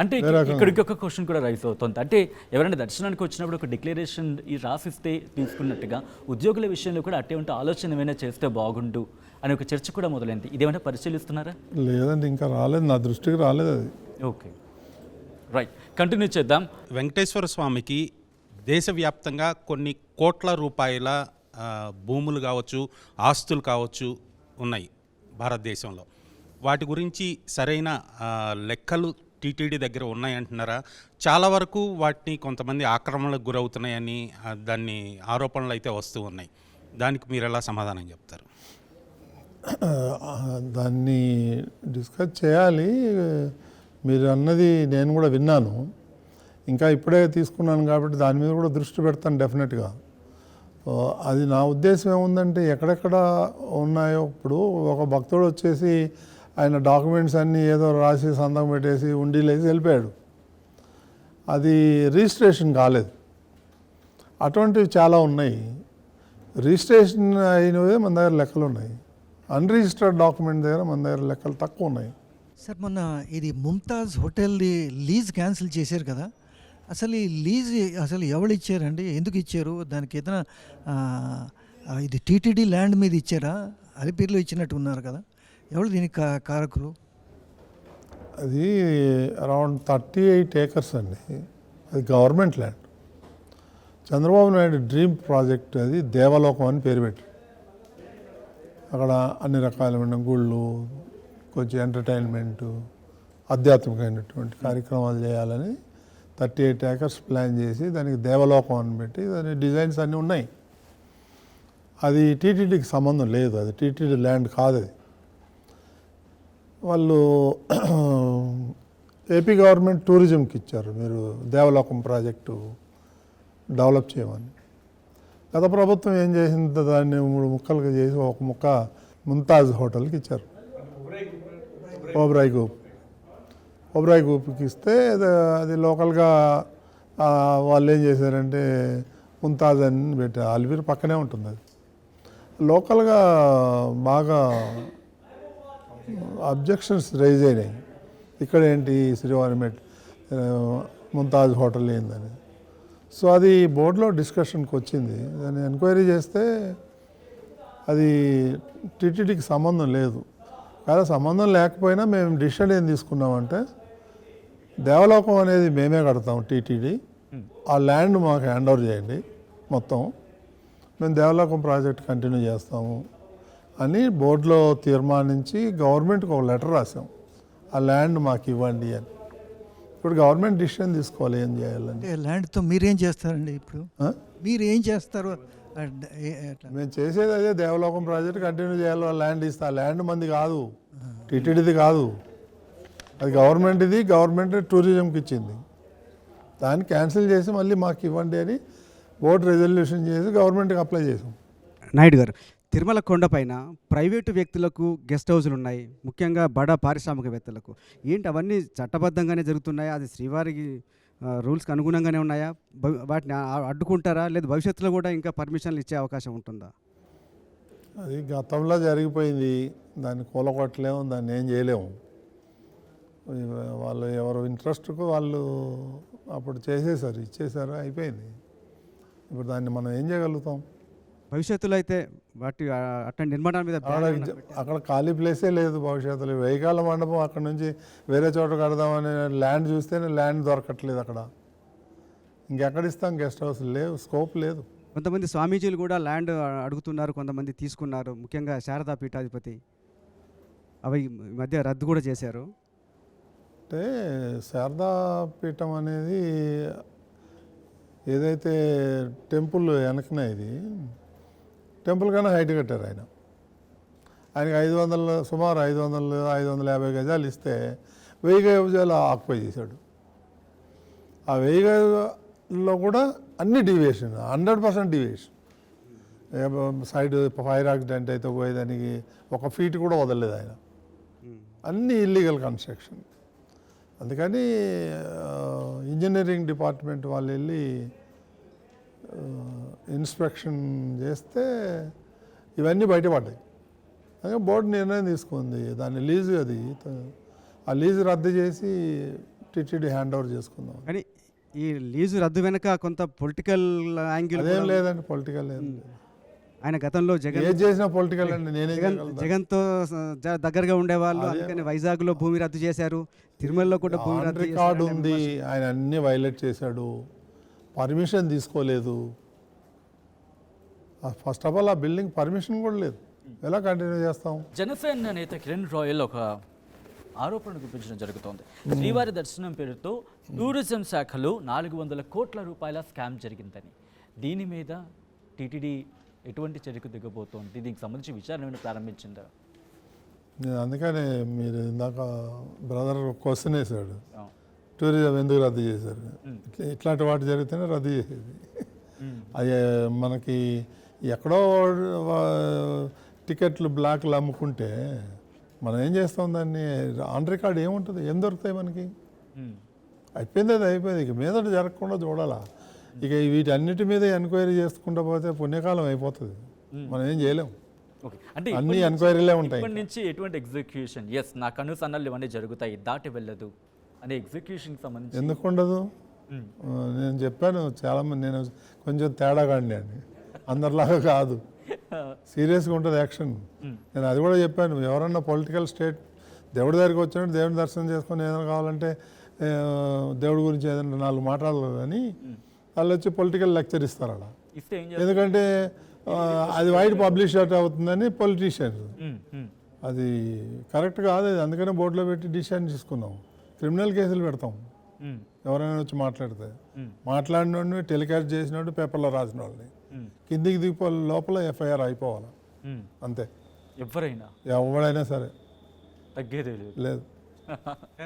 అంటే ఇక్కడికి ఒక క్వశ్చన్ కూడా రైజ్ అవుతుంది. అంటే ఎవరైనా దర్శనానికి వచ్చినప్పుడు ఒక డిక్లరేషన్ రాసిస్తే తీసుకున్నట్టుగా ఉద్యోగుల విషయంలో కూడా అటువంటి ఆలోచన ఏమైనా చేస్తే బాగుండు అని ఒక చర్చ కూడా మొదలైంది. ఇదేమైనా పరిశీలిస్తున్నారా? లేదండి, ఇంకా రాలేదు, నా దృష్టికి రాలేదు అది. ఓకే, రైట్, కంటిన్యూ చేద్దాం. వెంకటేశ్వర స్వామికి దేశవ్యాప్తంగా కొన్ని కోట్ల రూపాయల భూములు కావచ్చు, ఆస్తులు కావచ్చు ఉన్నాయి భారతదేశంలో. వాటి గురించి సరైన లెక్కలు టీటీడీ దగ్గర ఉన్నాయంటున్నారా? చాలా వరకు వాటిని కొంతమంది ఆక్రమణలకు గురవుతున్నాయని దాన్ని ఆరోపణలు అయితే వస్తూ ఉన్నాయి. దానికి మీరు ఎలా సమాధానం చెప్తారు? దాన్ని డిస్కస్ చేయాలి. మీరు అన్నది నేను కూడా విన్నాను. ఇంకా ఇప్పుడే తీసుకున్నాను కాబట్టి దాని మీద కూడా దృష్టి పెడతాను డెఫినెట్గా. అది నా ఉద్దేశం ఏముందంటే ఎక్కడెక్కడ ఉన్నాయో ఇప్పుడు ఒక భక్తుడు వచ్చేసి ఆయన డాక్యుమెంట్స్ అన్నీ ఏదో రాసి సంతకం పెట్టేసి ఉండీలేసి వెళ్ళిపోయాడు, అది రిజిస్ట్రేషన్ కాలేదు. అటువంటివి చాలా ఉన్నాయి. రిజిస్ట్రేషన్ అయినవే మన దగ్గర లెక్కలు ఉన్నాయి, అన్రిజిస్టర్డ్ డాక్యుమెంట్ దగ్గర మన దగ్గర లెక్కలు తక్కువ ఉన్నాయి. సార్ మొన్న ఇది ముంతాజ్ హోటల్ది లీజ్ క్యాన్సిల్ చేశారు కదా, అసలు ఈ లీజ్ అసలు ఎవరు ఇచ్చారండి, ఎందుకు ఇచ్చారు? దానికి ఏదైనా ఇది టీటీడీ ల్యాండ్ మీద ఇచ్చారా? అలిపిరిలో ఇచ్చినట్టు ఉన్నారు కదా, ఎవరు దీనికి కారకులు? అది అరౌండ్ 38 acres అండి. అది government land. Chandrababu Naidu dream project అది దేవలోకం అని పేరు పెట్టి అక్కడ అన్ని రకాలైన గుళ్ళు, కొంచెం ఎంటర్టైన్మెంటు, ఆధ్యాత్మికమైనటువంటి కార్యక్రమాలు చేయాలని 38 acres ప్లాన్ చేసి దానికి దేవలోకం అని పెట్టి దాని డిజైన్స్ అన్నీ ఉన్నాయి. అది టీటీడీకి సంబంధం లేదు, అది టీటీడీ ల్యాండ్ కాదు. అది వాళ్ళు ఏపీ గవర్నమెంట్ టూరిజంకి ఇచ్చారు, మీరు దేవలోకం ప్రాజెక్టు డెవలప్ చేయమని. గత ప్రభుత్వం ఏం చేసింది, దాన్ని 3 ముక్కలుగా చేసి ఒక ముక్క ముంతాజ్ హోటల్కి ఇచ్చారు, ఓబ్రాయ్ గ్రూప్కి ఇస్తే అది లోకల్గా వాళ్ళు ఏం చేశారంటే ముంతాజ్ అని పెట్టారు. అలిపిరి పక్కనే ఉంటుంది. అది లోకల్గా బాగా అబ్జెక్షన్స్ రైజ్ అయినాయి. ఇక్కడ ఏంటి శ్రీవారిమెట్ ముంతాజ్ హోటల్ ఏందని. సో అది బోర్డులో డిస్కషన్కి వచ్చింది. దాన్ని ఎంక్వైరీ చేస్తే అది టీటీడీకి సంబంధం లేదు. కానీ సంబంధం లేకపోయినా మేము డిసిషన్ ఏం తీసుకున్నామంటే దేవలోకం అనేది మేమే కడతాం టీటీడీ, ఆ ల్యాండ్ మాకు హ్యాండ్ ఓవర్ చేయండి మొత్తం, మేము దేవలోకం ప్రాజెక్ట్ కంటిన్యూ చేస్తాము అని బోర్డులో తీర్మానించి గవర్నమెంట్కి ఒక లెటర్ రాసాం, ఆ ల్యాండ్ మాకు ఇవ్వండి అని. ఇప్పుడు గవర్నమెంట్ డిసిషన్ తీసుకోవాలి ఏం చేయాలని. ల్యాండ్తో మీరేం చేస్తారండి? ఇప్పుడు మీరు ఏం చేస్తారు? మేము చేసేది అదే, దేవలోకం ప్రాజెక్ట్ కంటిన్యూ చేయాలి, ల్యాండ్ ఇస్తా. ల్యాండ్ మంది కాదు, టీటీడీది కాదు, అది గవర్నమెంట్ది. గవర్నమెంట్ టూరిజంకి ఇచ్చింది, దాన్ని క్యాన్సిల్ చేసి మళ్ళీ మాకు ఇవ్వండి అని బోర్డు రెజల్యూషన్ చేసి గవర్నమెంట్కి అప్లై చేసాం. నాయుడు గారు, తిరుమల కొండపైన ప్రైవేటు వ్యక్తులకు గెస్ట్ హౌజులు ఉన్నాయి, ముఖ్యంగా బడా పారిశ్రామికవేత్తలకు. ఏంటి అవన్నీ చట్టబద్ధంగానే జరుగుతున్నాయా? అది శ్రీవారికి రూల్స్కి అనుగుణంగానే ఉన్నాయా? వాటిని అడ్డుకుంటారా? లేదా భవిష్యత్తులో కూడా ఇంకా పర్మిషన్లు ఇచ్చే అవకాశం ఉంటుందా? అది గతంలో జరిగిపోయింది, దాన్ని కూలగొట్టలేము, దాన్ని ఏం చేయలేము. వాళ్ళు ఎవరు ఇంట్రెస్ట్కు వాళ్ళు అప్పుడు చేసేసారు, ఇచ్చేసారు, అయిపోయింది. ఇప్పుడు దాన్ని మనం ఏం చేయగలుగుతాం? భవిష్యత్తులో అయితే వాటి అట్లాంటి నిర్మాణాల మీద అక్కడ ఖాళీ ప్లేసే లేదు భవిష్యత్తులో. వెయ్యికాల మండపం అక్కడ నుంచి వేరే చోట కడదామని ల్యాండ్ చూస్తేనే ల్యాండ్ దొరకట్లేదు అక్కడ. ఇంకెక్కడ ఇస్తాం గెస్ట్ హౌస్? లేవు, స్కోప్ లేదు. కొంతమంది స్వామీజీలు కూడా ల్యాండ్ అడుగుతున్నారు, కొంతమంది తీసుకున్నారు, ముఖ్యంగా శారదా పీఠాధిపతి. అవి ఈ మధ్య రద్దు కూడా చేశారు. అంటే శారదా పీఠం అనేది ఏదైతే టెంపుల్ వెనకన, ఇది టెంపుల్ కన్నా హైట్ కట్టారు ఆయనకి 500 సుమారు 550 గజాలు ఇస్తే 1000 గజాలు ఆక్యుపై చేశాడు. ఆ 1000 గజాల్లో కూడా అన్ని deviation, 100% deviation. Side fire accident అయితే పోయేదానికి 1 feet కూడా వదలలేదు ఆయన. అన్ని ఇల్లీగల్ కన్స్ట్రక్షన్. అందుకని ఇంజనీరింగ్ డిపార్ట్మెంట్ వాళ్ళు వెళ్ళి ఇన్స్పెక్షన్ చేస్తే ఇవన్నీ బయటపడ్డాయి. అందుకే బోర్డు నిర్ణయం తీసుకుంది, దాన్ని లీజు, అది ఆ లీజు రద్దు చేసి టీటీడీ హ్యాండ్ ఓవర్ చేసుకుందాం. కానీ ఈ లీజు రద్దు వెనక కొంత పొలిటికల్ యాంగిల్ అదేం లేదండి, పొలిటికల్ ఏం లేదు. ఆయన గతంలో జగన్ ఏం చేసినా పొలిటికల్ అండి. నేనే జగన్తో దగ్గరగా ఉండేవాళ్ళు, అందుకని వైజాగ్లో భూమి రద్దు చేశారు, తిరుమలలో కూడా భూమి రద్దు రికార్డు ఉంది. ఆయన అన్ని వైలేట్ చేశాడు, పర్మిషన్ తీసుకోలేదు. ఫస్ట్ ఆఫ్ ఆల్ ఆ బిల్డింగ్ పర్మిషన్ కూడా లేదు, ఎలా కంటిన్యూ చేస్తాం? జనసేన నేత కిరణ్ రాయల్ ఒక ఆరోపణ గుప్పించడం జరుగుతోంది. శ్రీవారి దర్శనం పేరుతో టూరిజం శాఖలో 400 కోట్ల రూపాయల స్కామ్ జరిగిందని. దీని మీద టీటీడీ ఎటువంటి చర్యకు దిగబోతోంది? దీనికి సంబంధించి విచారణ ప్రారంభించిందా? నేను అందుకనే మీరు ఇందాక బ్రదర్ క్వశ్చన్ వేశాడు, టూరిజం ఎందుకు రద్దు చేశారు. ఇట్లాంటి వాటి జరిగితేనే రద్దు చేసేది. అది మనకి ఎక్కడో టికెట్లు బ్లాక్లు అమ్ముకుంటే మనం ఏం చేస్తాం, దాన్ని ఆన్ రికార్డ్ ఏముంటుంది, ఏం దొరుకుతాయి మనకి. అయిపోయింది, అది అయిపోయింది. ఇక మీదట జరగకుండా చూడాలా. ఇక వీటన్నిటి మీద ఎంక్వైరీ చేసుకుంటూ పోతే పుణ్యకాలం అయిపోతుంది, మనం ఏం చేయలేం. అంటే అన్ని ఎంక్వైరీలే ఉంటాయి. ఇప్పటి నుంచి ఎటువంటి ఎగ్జిక్యూషన్, ఎస్ నా కనుసన్నలు ఇవన్నీ జరుగుతాయి, దాటి వెళ్ళదు అనే ఎగ్జిక్యూషన్కి సంబంధించి ఎందుకు ఉండదు? నేను చెప్పాను చాలామంది, నేను కొంచెం తేడాగా అండి, అందరిలాగా కాదు, సీరియస్గా ఉంటుంది యాక్షన్. నేను అది కూడా చెప్పాను, ఎవరన్నా పొలిటికల్ స్టేట్ దేవుడి దగ్గరికి వచ్చినట్టు దేవుని దర్శనం చేసుకొని ఏదైనా కావాలంటే దేవుడి గురించి ఏదైనా 4 మాట్లాడాలి కానీ వాళ్ళు వచ్చి పొలిటికల్ లెక్చర్ ఇస్తారు అలా. ఎందుకంటే అది వైడ్ పబ్లిష్ అవుతుందని పొలిటీషియన్స్, అది కరెక్ట్ కాదు. అది అందుకనే బోర్డులో పెట్టి డిసిషన్ తీసుకున్నాం. క్రిమినల్ కేసులు పెడతాం ఎవరైనా వచ్చి మాట్లాడినోడిని టెలికాస్ట్ చేసినోడు పేపర్లో రాసిన వాళ్ళని కిందికి దిగిపోవాలి, లోపల ఎఫ్ఐఆర్ అయిపోవాలి అంతే. ఎవరైనా సరే తగ్గేదే లేదు.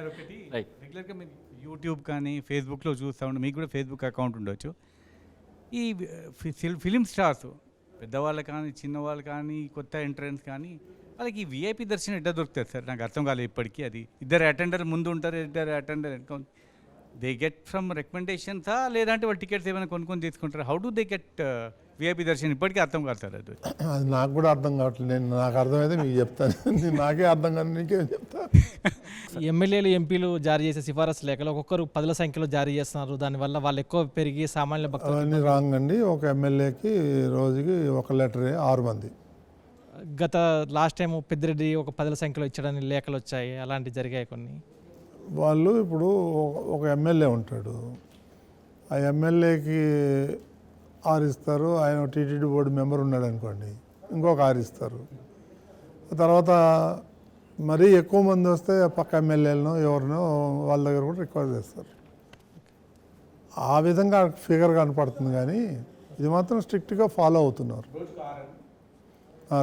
ఒకటి రెగ్యులర్గా మీరు యూట్యూబ్ కానీ ఫేస్బుక్లో చూస్తూ ఉంటే, మీకు కూడా ఫేస్బుక్ అకౌంట్ ఉండొచ్చు. ఈ ఫిలిం స్టార్స్ పెద్దవాళ్ళు కానీ చిన్నవాళ్ళు కానీ కొత్త ఎంట్రన్స్ కానీ వాళ్ళకి విఐపి దర్శనం ఎట్లా దొరుకుతుంది సార్? నాకు అర్థం కాలేదు ఇప్పటికీ. అది ఇద్దరు అటెండర్ ముందు ఉంటారు, ఇద్దరు అటెండర్ వెనక. దే గెట్ ఫ్రమ్ రికమెండేషన్సా లేదంటే వాళ్ళు టికెట్స్ ఏమైనా కొనుక్కొని తీసుకుంటారు? How do they get VIP దర్శనం? ఇప్పటికీ అర్థం కాదు సార్ అది. అది నాకు కూడా అర్థం కావట్లేదు. నేను నాకు అర్థమైతే మీకు చెప్తాను, నాకే అర్థం కాదు నీకేం చెప్తాను. ఎమ్మెల్యేలు ఎంపీలు జారీ చేసే సిఫారసు లేఖలు ఒక్కొక్కరు 10ల సంఖ్యలో జారీ చేస్తున్నారు. దానివల్ల వాళ్ళు ఎక్కువ పెరిగి సామాన్య భక్తులు. అవన్నీ రాంగ్ అండి. ఒక ఎమ్మెల్యేకి రోజుకి ఒక లెటరే 6 మంది. గత లాస్ట్ టైం పెద్దిరెడ్డి ఒక 10ల సంఖ్యలో ఇచ్చడానికి లేఖలు వచ్చాయి, అలాంటివి జరిగాయి కొన్ని. వాళ్ళు ఇప్పుడు ఒక ఎమ్మెల్యే ఉంటాడు, ఆ ఎమ్మెల్యేకి 6 ఇస్తారు. ఆయన టీటీడీ బోర్డు మెంబర్ ఉన్నాడు అనుకోండి, ఇంకొక 6 ఇస్తారు. తర్వాత మరీ ఎక్కువ మంది వస్తే పక్క ఎమ్మెల్యేలను ఎవరినో వాళ్ళ దగ్గర కూడా రిక్వెస్ట్ చేస్తారు. ఆ విధంగా ఫిగర్ కనపడుతుంది కానీ ఇది మాత్రం స్ట్రిక్ట్గా ఫాలో అవుతున్నారు.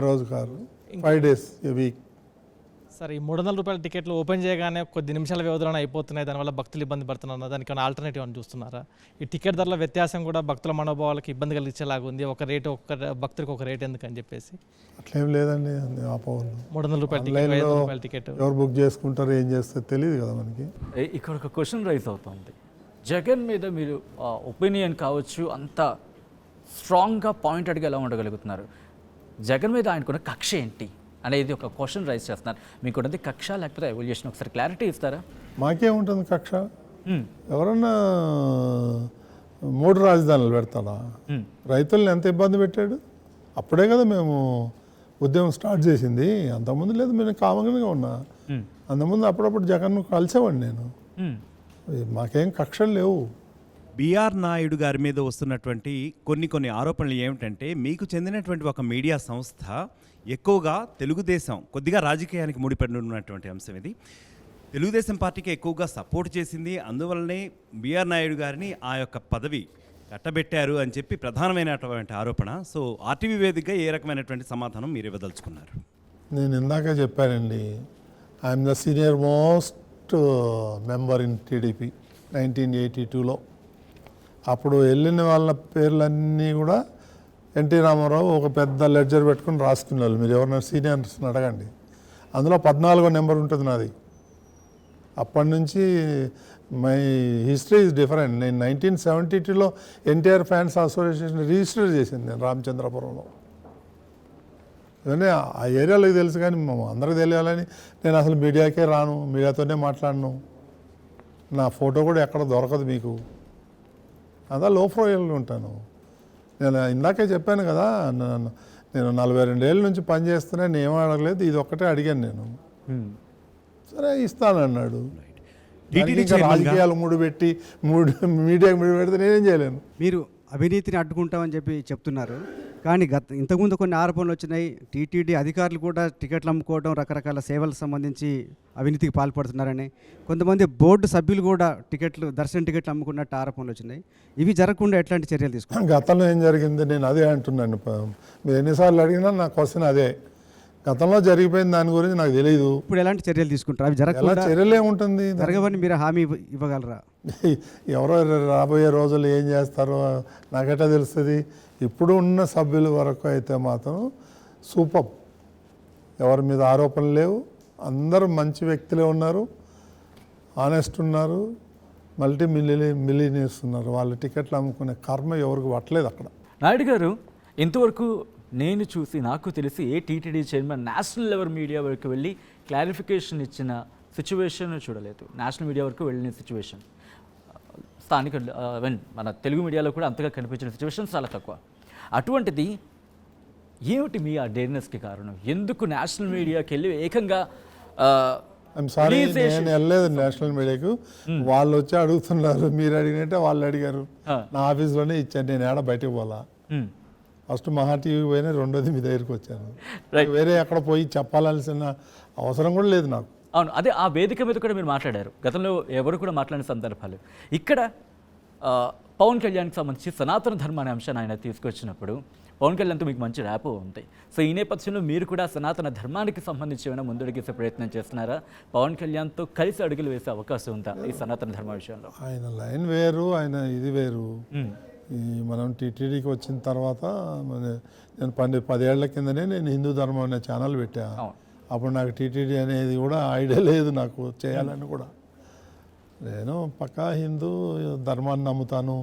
రోజుకారు 5 days a week. సార్, ఈ 300 రూపాయల టికెట్లు ఓపెన్ చేయగానే కొద్ది నిమిషాల వ్యవధిలోనే అయిపోతున్నాయి, దానివల్ల భక్తులు ఇబ్బంది పడుతున్నారు. దానికి ఆల్టర్నేటివ్ అని చూస్తున్నారా? ఈ టికెట్ ధరల వ్యత్యాసం కూడా భక్తుల మనోభావాలకు ఇబ్బంది కలిగించేలాగా ఉంది. ఒక రేటు ఒక భక్తుడికి ఒక రేట్ ఎందుకని చెప్పేసి అట్లేం లేదండి. ఆపవాలి 300 రూపాయల టికెట్, 500 రూపాయల టికెట్ ఎవరు బుక్ చేసుకుంటారు, ఏం చేస్తారు తెలియదు కదా మనకి. ఇక్కడ ఒక క్వశ్చన్ రైజ్ అవుతుంది. జగన్ మీద మీరు ఒపీనియన్ కావచ్చు, అంత స్ట్రాంగ్గా పాయింటెడ్గా ఎలా ఉండగలుగుతున్నారు? జగన్ మీద ఆయనకున్న కక్ష ఏంటి అనేది ఒక క్వశ్చన్ రైజ్ చేస్తున్నారు. మీకు ఉన్నది కక్ష లేకపోతే ఎవల్యూషన్? ఒకసారి క్లారిటీ ఇస్తారా? మాకేముంటుంది కక్ష? ఎవరన్నా 3 రాజధానులు పెడతాడా? రైతులను ఎంత ఇబ్బంది పెట్టాడు? అప్పుడే కదా మేము ఉద్యమం స్టార్ట్ చేసింది. అంతకుముందు లేదు, మేము కామన్గా ఉన్నా. అంతకుముందు అప్పుడప్పుడు జగన్ను కలిసేవాడిని నేను. మాకేం కక్షలు లేవు. బిఆర్ నాయుడు గారి మీద వస్తున్నటువంటి కొన్ని ఆరోపణలు ఏమిటంటే, మీకు చెందినటువంటి ఒక మీడియా సంస్థ ఎక్కువగా తెలుగుదేశం, కొద్దిగా రాజకీయానికి ముడిపడి ఉన్నటువంటి అంశం ఇది, తెలుగుదేశం పార్టీకి ఎక్కువగా సపోర్ట్ చేసింది, అందువల్లనే బిఆర్ నాయుడు గారిని ఆ యొక్క పదవి కట్టబెట్టారు అని చెప్పి ప్రధానమైనటువంటి ఆరోపణ. సో ఆర్టీవీ వేదికగా ఏ రకమైనటువంటి సమాధానం మీరు ఇవ్వదలుచుకున్నారు? నేను ఇందాక చెప్పానండి, I'm the senior most member in TDP 1982లో. అప్పుడు వెళ్ళిన వాళ్ళ పేర్లన్నీ కూడా ఎన్టీ రామారావు ఒక పెద్ద లెడ్జర్ పెట్టుకుని రాసుకునే వాళ్ళు. మీరు ఎవరైనా సీనియర్స్ని అడగండి, అందులో 14వ నెంబర్ ఉంటుంది నాది. అప్పటి నుంచి మై హిస్టరీ ఈజ్ డిఫరెంట్. నేను 1972లో ఎన్టీఆర్ ఫ్యాన్స్ అసోసియేషన్ రిజిస్టర్ చేసింది నేను రామచంద్రపురంలో. ఇవన్నీ ఆ ఏరియాలోకి తెలుసు, కానీ అందరికీ తెలియాలని నేను అసలు మీడియాకే రాను, మీడియాతోనే మాట్లాడను. నా ఫోటో కూడా ఎక్కడ దొరకదు మీకు, అదా లో ప్రొఫైల్గా ఉంటాను. నేను ఇందాకే చెప్పాను కదా, నేను 42 ఏళ్ళ నుంచి పనిచేస్తున్నా, నేను ఏం అడగలేదు, ఇది ఒక్కటే అడిగాను నేను. సరే ఇస్తానన్నాడు. రాజకీయాలు ముడిపెట్టి మీడియాకి ముడిపెడితే నేనేం చేయలేను. మీరు అవినీతిని అడ్డుకుంటామని చెప్పి చెప్తున్నారు, కానీ ఇంతకుముందు కొన్ని ఆరోపణలు వచ్చినాయి. టీటీడీ అధికారులు కూడా టికెట్లు అమ్ముకోవడం, రకరకాల సేవలకు సంబంధించి అవినీతికి పాల్పడుతున్నారని, కొంతమంది బోర్డు సభ్యులు కూడా దర్శన టికెట్లు అమ్ముకున్నట్టు ఆరోపణలు వచ్చినాయి. ఇవి జరగకుండా ఎట్లాంటి చర్యలు తీసుకున్నారు? గతంలో ఏం జరిగింది నేను అదే అంటున్నాను. మీరు ఎన్నిసార్లు అడిగినా నా క్వశ్చన్ అదే. గతంలో జరిగిపోయిన దాని గురించి నాకు తెలియదు. ఇప్పుడు ఎలాంటి చర్యలు తీసుకుంటారు? అవి ఎలా జరగకుండా చర్యలు ఏముంటుంది? జరగవని మీరు హామీ ఇవ్వగలరా? ఎవరో రాబోయే రోజులు ఏం చేస్తారో నాకెట్టా తెలుస్తుంది. ఇప్పుడు ఉన్న సభ్యుల వరకు అయితే మాత్రం సూపర్, ఎవరి మీద ఆరోపణలు లేవు, అందరూ మంచి వ్యక్తులే ఉన్నారు, ఆనెస్ట్ ఉన్నారు, మిలియనీర్స్ ఉన్నారు. వాళ్ళు టికెట్లు అమ్ముకునే కర్మ ఎవరికి పట్టలేదు అక్కడ. నాయుడు గారు, ఇంతవరకు నేను చూసి నాకు తెలిసి ఏ TTD chairman national level media వరకు వెళ్ళి క్లారిఫికేషన్ ఇచ్చిన సిచ్యువేషన్ చూడలేదు. నేషనల్ మీడియా వరకు వెళ్ళిన సిచ్యువేషన్, స్థానిక మన తెలుగు మీడియాలో కూడా అంతగా కనిపించిన సిచ్యువేషన్ చాలా తక్కువ. అటువంటిది ఏమిటి మీ ఆ డేర్నెస్కి కారణం? ఎందుకు నేషనల్ మీడియాకి వెళ్ళి ఏకంగా ఐఎమ్ సారీ, నేను వెళ్ళలేదు నేషనల్ మీడియాకు. వాళ్ళు వచ్చి అడుగుతున్నారు, మీరు అడిగినట్టే వాళ్ళు అడిగారు. నా ఆఫీస్లోనే ఇచ్చాను, నేను ఏడ బయటకు పోలా. ఫస్ట్ మహా టీవీకి పోయినా, రెండోది మీ దగ్గరికి వచ్చాను. వేరే ఎక్కడ పోయి చెప్పాల్సిన అవసరం కూడా లేదు నాకు. అవును, అదే ఆ వేదిక మీద కూడా మీరు మాట్లాడారు. గతంలో ఎవరు కూడా మాట్లాడిన సందర్భాలు. ఇక్కడ పవన్ కళ్యాణ్కి సంబంధించి సనాతన ధర్మ అనే అంశాన్ని ఆయన తీసుకొచ్చినప్పుడు పవన్ కళ్యాణ్తో మీకు మంచి ర్యాప్ ఉంది. సో ఈ నేపథ్యంలో మీరు కూడా సనాతన ధర్మానికి సంబంధించి ఏమైనా ముందడుగేసే ప్రయత్నం చేస్తున్నారా? పవన్ కళ్యాణ్తో కలిసి అడుగులు వేసే అవకాశం ఉందా ఈ సనాతన ధర్మ విషయంలో? ఆయన లైన్ వేరు, ఆయన ఇది వేరు. ఈ మనం టీటీడీకి వచ్చిన తర్వాత నేను 10 ఏళ్ల కిందనే నేను హిందూ ధర్మం అనే ఛానల్ పెట్టా. అప్పుడు నాకు టీటీడీ అనేది కూడా ఐడియా లేదు నాకు చేయాలని కూడా. నేను పక్కా హిందూ ధర్మాన్ని నమ్ముతాను,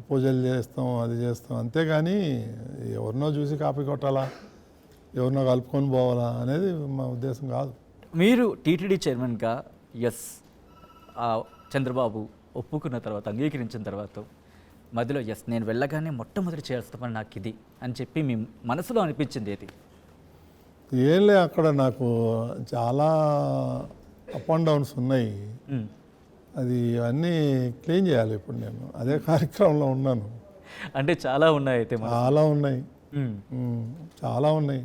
పూజలు చేస్తాం, అది చేస్తాం, అంతేగాని ఎవరినో చూసి కాపీ కొట్టాలా, ఎవరినో కలుపుకొని పోవాలా అనేది మా ఉద్దేశం కాదు. మీరు టీటీడీ చైర్మన్గా చంద్రబాబు ఒప్పుకున్న తర్వాత, అంగీకరించిన తర్వాత మధ్యలో నేను వెళ్ళగానే మొట్టమొదటి చేయాల్సిన పని నాకు ఇది అని చెప్పి మీ మనసులో అనిపించింది ఏది? ఏంలే, అక్కడ నాకు చాలా అప్ అండ్ డౌన్స్ ఉన్నాయి. అది అన్నీ క్లీన్ చేయాలి. ఇప్పుడు నేను అదే కార్యక్రమంలో ఉన్నాను. అంటే చాలా ఉన్నాయి అయితే? చాలా ఉన్నాయి, చాలా ఉన్నాయి,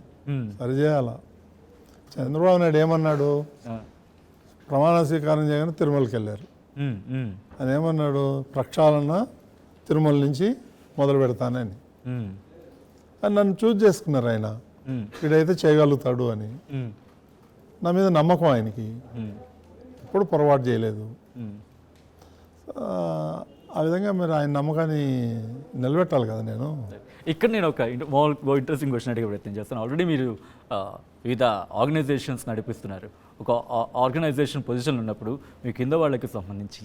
సరిచేయాల. చంద్రబాబు నాయుడు ఏమన్నాడు? ప్రమాణ స్వీకారం చేయగానే తిరుమలకి వెళ్ళారు. ఆయన ఏమన్నాడు? ప్రక్షాళన తిరుమల నుంచి మొదలు పెడతానని. నన్ను చూజ్ చేసుకున్నారు ఆయన, వీడైతే చేయగలుగుతాడు అని. నా మీద నమ్మకం ఆయనకి, ఎప్పుడు పొరపాటు చేయలేదు. ఆ విధంగా మీరు ఆయన నమ్మకాన్ని నిలబెట్టాలి కదా. నేను ఇక్కడ నేను ఒక ఇంట్రెస్టింగ్ క్వశ్చన్ అడిగే ప్రయత్నం చేస్తాను. ఆల్రెడీ మీరు వివిధ ఆర్గనైజేషన్స్ నడిపిస్తున్నారు. ఒక ఆర్గనైజేషన్ పొజిషన్ ఉన్నప్పుడు మీ కింద వాళ్ళకి సంబంధించి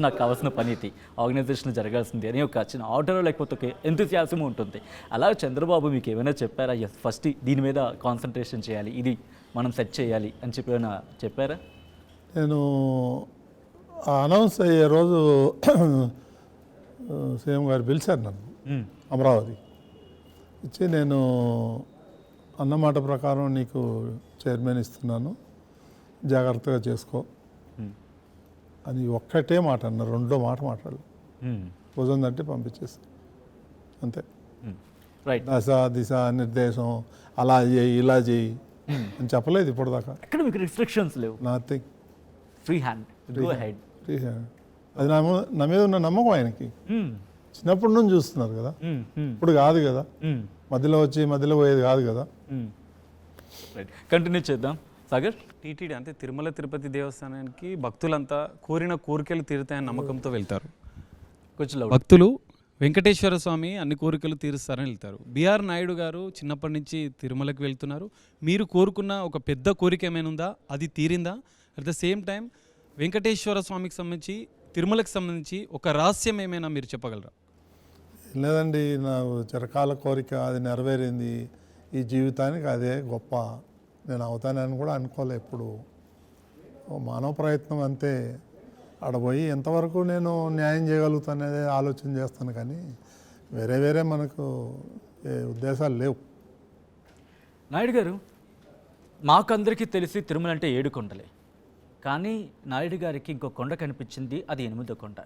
నాకు కావాల్సిన పని ఇది, ఆర్గనైజేషన్ జరగాల్సింది అని ఒక చిన్న ఆర్డర్ లేకపోతే ఒక ఎంతూసియాజం ఉంటుంది. అలా చంద్రబాబు మీకు ఏమైనా చెప్పారా? ఫస్ట్ దీని మీద కాన్సన్ట్రేషన్ చేయాలి, ఇది మనం సెట్ చేయాలి అని చెప్పి ఏమైనా చెప్పారా? నేను అనౌన్స్ అయ్యే రోజు సీఎం గారు పిలిచారు నన్ను అమరావతి ఇచ్చి, నేను అన్నమాట ప్రకారం నీకు చైర్మన్ ఇస్తున్నాను, జాగ్రత్తగా చేసుకో అని ఒక్కటే మాట అన్నారు. రెండో మాట మాట్లాడలేదు. భుజం తట్టి పంపించేసి అంతే. దశ దిశ నిర్దేశం అలా చేయి ఇలా చేయి అని చెప్పలేదు ఇప్పుడు దాకా. ఎక్కడ మీకు రిస్ట్రిక్షన్స్ లేవు? Nothing, free hand, go head. Free hand. అది నా మీద ఉన్న నమ్మకం ఆయనకి. చిన్నప్పటి నుంచి చూస్తున్నారు కదా, ఇప్పుడు కాదు కదా, మధ్యలో వచ్చి మధ్యలో పోయేది కాదు కదా. కంటిన్యూ చేద్దాం. సాగర్, టీటీడీ అంటే తిరుమల తిరుపతి దేవస్థానానికి భక్తులంతా కోరిన కోరికలు తీరుతాయని నమ్మకంతో వెళ్తారు. కొంచెం భక్తులు వెంకటేశ్వర స్వామి అన్ని కోరికలు తీరుస్తారని వెళ్తారు. బిఆర్ నాయుడు గారు చిన్నప్పటి నుంచి తిరుమలకి వెళ్తున్నారు. మీరు కోరుకున్న ఒక పెద్ద కోరిక ఏమైనా ఉందా? అది తీరిందా? At the same time Venkateswara స్వామికి సంబంధించి, తిరుమలకి సంబంధించి ఒక రహస్యం ఏమైనా మీరు చెప్పగలరా? లేదండి, నా చిరకాల కోరిక అది నెరవేరింది. ఈ జీవితానికి అదే గొప్ప. నేను అవుతానని కూడా అనుకోలే. ఎప్పుడు మానవ ప్రయత్నం అంతే. ఆడపోయి ఎంతవరకు నేను న్యాయం చేయగలుగుతానేది ఆలోచన చేస్తాను, కానీ వేరే మనకు ఏ ఉద్దేశాలు లేవు. నాయుడు గారు, మాకందరికీ తెలిసి తిరుమల అంటే 7 కొండలే. కానీ నాయుడు గారికి ఇంకో కొండ కనిపించింది, అది 8వ కొండ.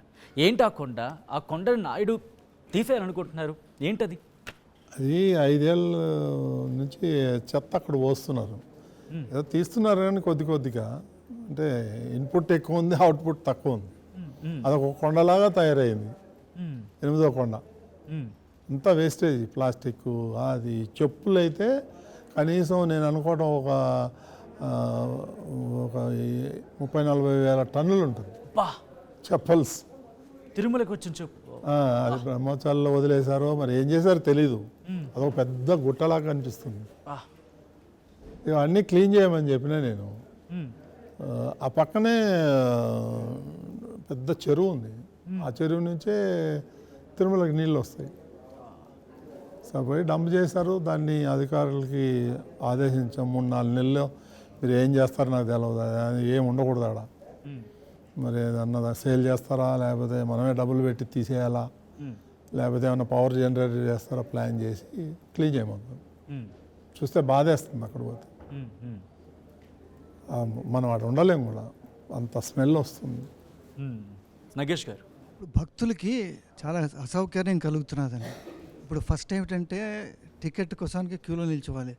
ఏంటి ఆ కొండ? ఆ కొండను నాయుడు తీసేయాలనుకుంటున్నారు, ఏంటది? అది 5 ఏళ్ళ నుంచి చెత్త అక్కడ పోస్తున్నారు. ఏదో తీస్తున్నారు కానీ కొద్దిగా, అంటే ఇన్పుట్ ఎక్కువ ఉంది, అవుట్పుట్ తక్కువ ఉంది. అదొక కొండలాగా తయారైంది. 8వ కొండ అంతా వేస్టేజ్, ప్లాస్టిక్. అది చెప్పులు అయితే కనీసం నేను అనుకోవడం ఒక 30-40 వేల టన్నులు ఉంటుంది బా చెప్పల్స్. తిరుమలకి వచ్చిన చెప్పు అది బ్రహ్మోత్సవాల్లో వదిలేశారో మరి ఏం చేశారో తెలీదు. అదొక పెద్ద గుట్టలాగా కనిపిస్తుంది. ఇవన్నీ క్లీన్ చేయమని చెప్పినా నేను. ఆ పక్కనే పెద్ద చెరువు ఉంది. ఆ చెరువు నుంచే తిరుమలకి నీళ్ళు వస్తాయి. సో పోయి డంప్ చేశారు. దాన్ని అధికారులకి ఆదేశించాం 3-4 నెలలు మీరు ఏం చేస్తారో నాకు తెలియదు, అది ఏం ఉండకూడదు ఆడ. మరి ఏదన్నా సేల్ చేస్తారా, లేకపోతే మనమే డబ్బులు పెట్టి తీసేయాలా, లేకపోతే ఏమన్నా పవర్ జనరేటర్ చేస్తారా ప్లాన్ చేసి క్లీన్ చేయమంటారు. చూస్తే బాధేస్తుంది అక్కడ పోతే. మనం అక్కడ ఉండలేము కూడా, అంత స్మెల్ వస్తుంది. నగేష్ గారు, ఇప్పుడు భక్తులకి చాలా అసౌకర్యం కలుగుతున్నదండి. ఇప్పుడు ఫస్ట్ ఏమిటంటే టికెట్ కోసానికి క్యూలో నిల్చోవాలి,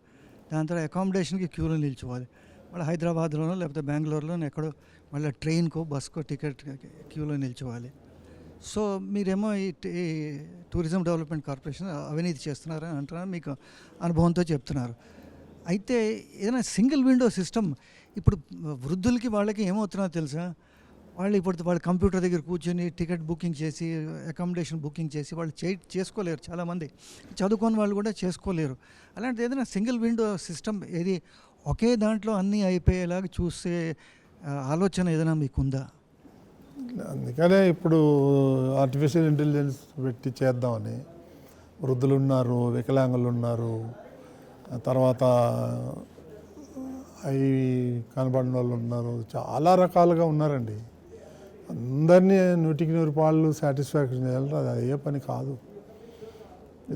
దాని తర్వాత అకామిడేషన్కి క్యూలో నిల్చోవాలి, మళ్ళీ హైదరాబాద్లోనో లేకపోతే బెంగళూరులోనో ఎక్కడో మళ్ళీ ట్రైన్కో బస్కో టికెట్ క్యూలో నిల్చోవాలి. సో మీరేమో ఈ టూరిజం డెవలప్మెంట్ కార్పొరేషన్ అవినీతి చేస్తున్నారని అంటున్నారు, మీకు అనుభవంతో చెప్తున్నారు. అయితే ఏదైనా సింగిల్ విండో సిస్టమ్ ఇప్పుడు వృద్ధులకి వాళ్ళకి ఏమవుతున్నారో తెలుసా, వాళ్ళు కంప్యూటర్ దగ్గర కూర్చొని టికెట్ బుకింగ్ చేసి అకామిడేషన్ బుకింగ్ చేసి వాళ్ళు చేసుకోలేరు. చాలామంది చదువుకొని వాళ్ళు కూడా చేసుకోలేరు. అలాంటిది ఏదైనా సింగిల్ విండో సిస్టమ్ ఏది ఒకే దాంట్లో అన్నీ అయిపోయేలాగా చూసే ఆలోచన ఏదైనా మీకుందా? అందుకనే ఇప్పుడు ఆర్టిఫిషియల్ ఇంటెలిజెన్స్ పెట్టి చేద్దామని. వృద్ధులు ఉన్నారు, వికలాంగులు ఉన్నారు, తర్వాత అవి కనబడిన వాళ్ళు ఉన్నారు, చాలా రకాలుగా ఉన్నారండి. అందరినీ 100% సాటిస్ఫాక్షన్ చేయాలి, అది అయ్యే పని కాదు.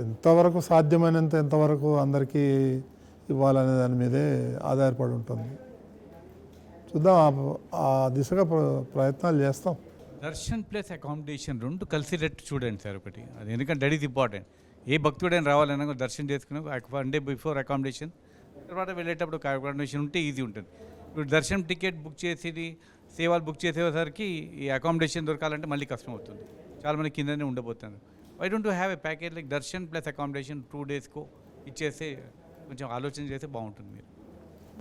ఎంతవరకు సాధ్యమైనంత ఎంతవరకు అందరికీ ఇవ్వాలనే దాని మీదే ఆధారపడి ఉంటుంది. చూద్దాం, ఆ దిశగా ప్రయత్నాలు చేస్తాం. దర్శన్ ప్లస్ అకామిడేషన్ రెండు కలిసినట్టు చూడండి సార్ ఒకటి. అది ఎందుకంటే దట్ ఈస్ ఇంపార్టెంట్. ఏ భక్తుడైనా రావాలన్నా దర్శనం చేసుకుని 1 డే బిఫోర్ అకామిడేషన్, తర్వాత వెళ్ళేటప్పుడు అకామిడేషన్ ఉంటే ఈజీ ఉంటుంది. ఇప్పుడు దర్శనం టికెట్ బుక్ చేసేది, సేవలు బుక్ చేసేసరికి ఈ అకామిడేషన్ దొరకాలంటే మళ్ళీ కష్టం అవుతుంది. చాలామంది కిందనే ఉండబోతున్నారు. Why don't you have a package like darshan plus accommodation 2 డేస్కో ఇచ్చేస్తే కొంచెం ఆలోచన చేస్తే బాగుంటుంది. మీరు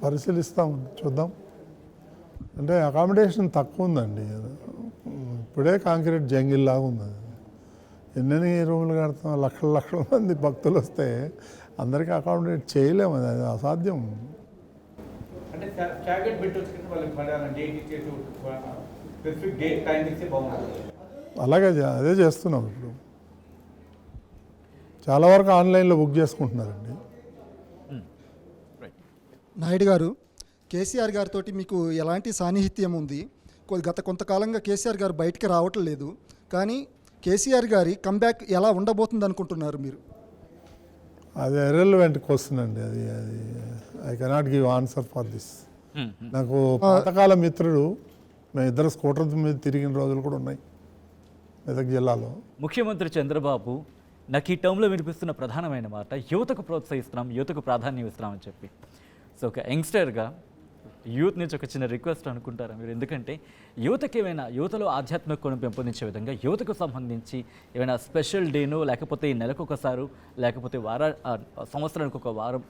పరిశీలిస్తాం, చూద్దాం. అంటే అకామిడేషన్ తక్కువ ఉందండి, ఇప్పుడే కాంక్రీట్ జంగిల్ లాగా ఉంది. ఎన్ని రూములు కడతాం, లక్షల మంది భక్తులు వస్తే అందరికీ అకామిడేట్ చేయలేము, అది అసాధ్యం. అంటే ప్యాకెట్ పెట్టి వచ్చి వాళ్ళకి డేట్ ఇచ్చేసి స్పెసిఫిక్ డేట్ టైం ఇస్తే బాగుంటుంది. అలాగే అదే చేస్తున్నాం. ఇప్పుడు చాలా వరకు ఆన్లైన్లో బుక్ చేసుకుంటున్నారండి. నాయుడు గారు, కేసీఆర్ గారితో మీకు ఎలాంటి సాన్నిహిత్యం ఉంది? గత కొంతకాలంగా కేసీఆర్ గారు బయటికి రావటం లేదు, కానీ కేసీఆర్ గారి కంబ్యాక్ ఎలా ఉండబోతుంది అనుకుంటున్నారు మీరు? అది ఇర్రెలవెంట్ క్వశ్చన్ అండి. అది I cannot give answer for this. నాకు పాతకాల మిత్రుడు, మేము ఇద్దరు స్కూటర్ మీద తిరిగిన రోజులు కూడా ఉన్నాయి మెదక్ జిల్లాలో. ముఖ్యమంత్రి చంద్రబాబు నాకు ఈ టర్మ్లో వినిపిస్తున్న ప్రధానమైన మాట, యువతకు ప్రోత్సహిస్తున్నాం, యువతకు ప్రాధాన్యం ఇస్తున్నామని చెప్పి. సో ఒక యంగ్స్టర్గా యూత్ నుంచి ఒక చిన్న రిక్వెస్ట్ అనుకుంటారా మీరు? ఎందుకంటే యువతకి ఏమైనా, యువతలో ఆధ్యాత్మిక కోణం పెంపొందించే విధంగా యువతకు సంబంధించి ఏమైనా స్పెషల్ డేనో, లేకపోతే ఈ నెలకు ఒకసారి, లేకపోతే సంవత్సరానికి ఒక వారం,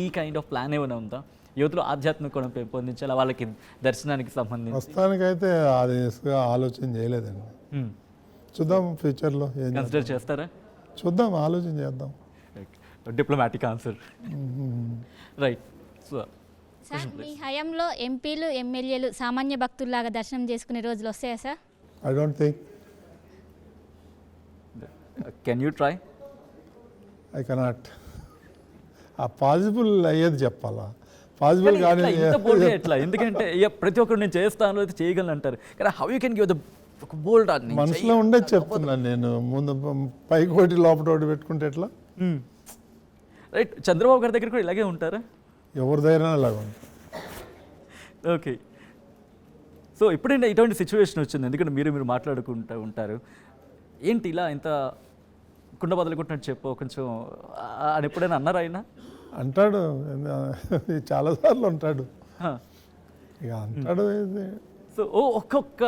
ఈ కైండ్ ఆఫ్ ప్లాన్ ఏమైనా ఉందా యువతలో ఆధ్యాత్మిక కోణం పెంపొందించాలి వాళ్ళకి దర్శనానికి సంబంధించి? ప్రస్తుతానికైతే అది ఆలోచన చేయలేదండి. చూద్దాం ఫ్యూచర్లో కన్సిడర్ చేస్తారా? చూద్దాం, ఆలోచన చేద్దాం. Diplomatic answer. Right. So sir, మీ హయాంలో ఎంపీలు ఎమ్మెల్యేలు సామాన్య భక్తుల్లాగా దర్శనం చేసుకునే రోజులు వస్తాయా sir? I don't think. Can you try? I cannot. ఆ పాసిబుల్ అయ్యేది చెప్పాలా? పాసిబుల్ కానీ ఎట్లా? ఎందుకంటే ప్రతి ఒక్కరు నేను చేస్తాను అయితే చేయగలను అంటారు, కానీ how you can give the bold? మనసులో ఉండేది చెప్తున్నాను నేను. ముందు పైకి ఒకటి లోపల ఒకటి పెట్టుకుంటే ఎట్లా? రైట్. చంద్రబాబు గారి దగ్గర కూడా ఇలాగే ఉంటారా? ఎవరి దగ్గర అలాగ ఉంటుంది. ఓకే. సో ఎప్పుడైనా ఇటువంటి సిచ్యువేషన్ వచ్చింది, ఎందుకంటే మీరు మాట్లాడుకుంటూ ఉంటారు, ఏంటి ఇలా ఇంత కుండ బదులుకుంటున్నట్టు చెప్పు కొంచెం అని ఎప్పుడైనా అన్నారు ఆయన? అంటాడు, చాలాసార్లు అంటాడు, ఇక అంటాడు. సో ఒక్కొక్క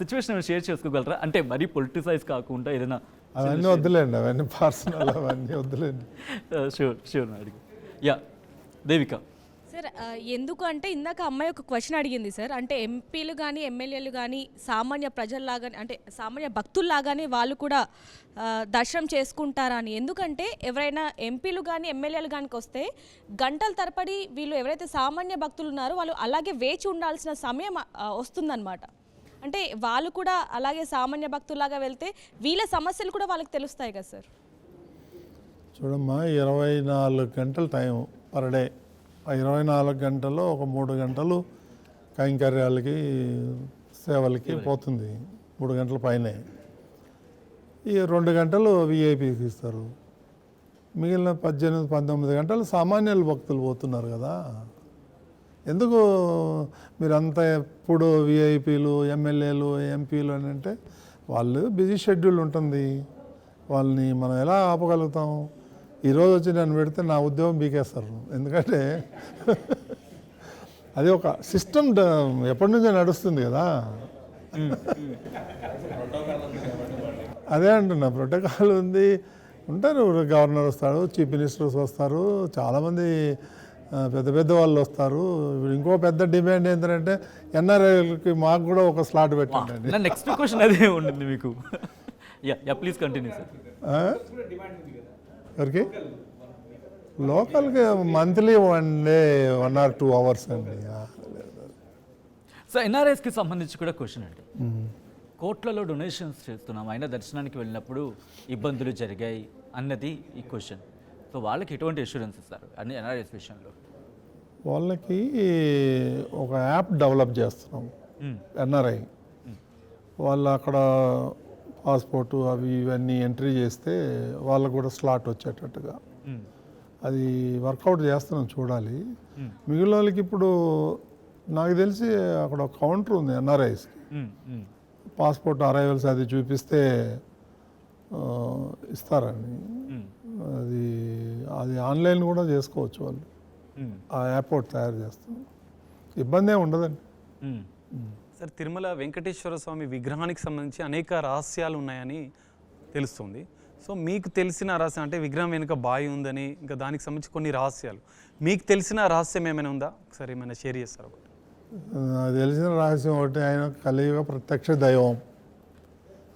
సిచ్యువేషన్ షేర్ చేసుకోగలరా? అంటే మరీ పొలిటిసైజ్ కాకుండా ఏదైనా. అవన్నీ వద్దులేండి, అవన్నీ పర్సనల్, అవన్నీ వద్దులేండి. షూర్ అడిగి. యా దేవిక. సార్ ఎందుకు అంటే ఇందాక అమ్మాయి ఒక క్వశ్చన్ అడిగింది సార్, అంటే ఎంపీలు కానీ ఎమ్మెల్యేలు కానీ సామాన్య ప్రజల్లాగానే అంటే సామాన్య భక్తుల్లాగానే వాళ్ళు కూడా దర్శనం చేసుకుంటారా అని. ఎందుకంటే ఎవరైనా ఎంపీలు కానీ ఎమ్మెల్యేలు కానీ వస్తే గంటల తరబడి వీళ్ళు ఎవరైతే సామాన్య భక్తులు ఉన్నారో వాళ్ళు అలాగే వేచి ఉండాల్సిన సమయం వస్తుందన్నమాట. అంటే వాళ్ళు కూడా అలాగే సామాన్య భక్తుల్లాగా వెళ్తే వీళ్ళ సమస్యలు కూడా వాళ్ళకి తెలుస్తాయి కదా సార్. చూడమ్మా, 24 గంటల టైం పర్ డే. ఆ 24 గంటల్లో ఒక 3 గంటలు కైంకర్యాలకి సేవలకి పోతుంది, 3 గంటల పైనే. ఈ 2 గంటలు విఐపీకి ఇస్తారు. మిగిలిన 18-19 గంటలు సామాన్యుల భక్తులు పోతున్నారు కదా. ఎందుకు మీరంతా ఎప్పుడు విఐపీలు ఎమ్మెల్యేలు ఎంపీలు అని అంటే వాళ్ళు బిజీ షెడ్యూల్ ఉంటుంది, వాళ్ళని మనం ఎలా ఆపగలుగుతాం? ఈరోజు వచ్చి నన్ను పెడితే నా ఉద్యోగం బీకేస్తారు. ఎందుకంటే అది ఒక సిస్టమ్ ఎప్పటి నుంచో నడుస్తుంది కదా. అదే అంటున్నా, ప్రోటోకాల్ ఉంది. ఉంటారు, గవర్నర్ వస్తాడు, చీఫ్ మినిస్టర్స్ వస్తారు, చాలామంది పెద్ద పెద్ద వాళ్ళు వస్తారు. ఇంకో పెద్ద డిమాండ్ ఏంటంటే ఎన్ఆర్ఐకి మాకు కూడా ఒక స్లాట్ పెట్టండి. నెక్స్ట్ క్వశ్చన్ అదే ఉంటుంది మీకు. Please continue sir. ఎవరికి? లోకల్కి మంత్లీ 1 డే 1 or 2 hours అండి. సో ఎన్ఆర్ఐస్కి సంబంధించి కూడా క్వశ్చన్ అండి. కోట్లలో డొనేషన్స్ చేస్తున్నాం, అయినా దర్శనానికి వెళ్ళినప్పుడు ఇబ్బందులు జరిగాయి అన్నది ఈ క్వశ్చన్. సో వాళ్ళకి ఎటువంటి అష్యూరెన్స్ ఇస్తారు అన్ని ఎన్ఆర్ఐస్ విషయంలో? వాళ్ళకి ఒక యాప్ డెవలప్ చేస్తున్నాం ఎన్ఆర్ఐ. వాళ్ళు అక్కడ పాస్పోర్టు అవి ఇవన్నీ ఎంట్రీ చేస్తే వాళ్ళకు కూడా స్లాట్ వచ్చేటట్టుగా అది వర్కౌట్ చేస్తున్నాం, చూడాలి. మిగిలిన వాళ్ళకి ఇప్పుడు నాకు తెలిసి అక్కడ ఒక కౌంటర్ ఉంది ఎన్ఆర్ఐస్కి. పాస్పోర్ట్ అరైవల్స్ అది చూపిస్తే ఇస్తారండి. అది అది ఆన్లైన్ కూడా చేసుకోవచ్చు వాళ్ళు. ఆ యాప్ ఒకటి తయారు చేస్తాం, ఇబ్బంది ఏమి ఉండదండి. సార్, తిరుమల వెంకటేశ్వర స్వామి విగ్రహానికి సంబంధించి అనేక రహస్యాలు ఉన్నాయని తెలుస్తుంది. సో మీకు తెలిసిన రహస్యం అంటే విగ్రహం వెనుక బావి ఉందని, ఇంకా దానికి సంబంధించి కొన్ని రహస్యాలు, మీకు తెలిసిన రహస్యం ఏమైనా ఉందా? ఒకసారి ఏమైనా షేర్ చేస్తారు? నాకు తెలిసిన రహస్యం ఒకటి, ఆయన కలియుగ ప్రత్యక్ష దైవం,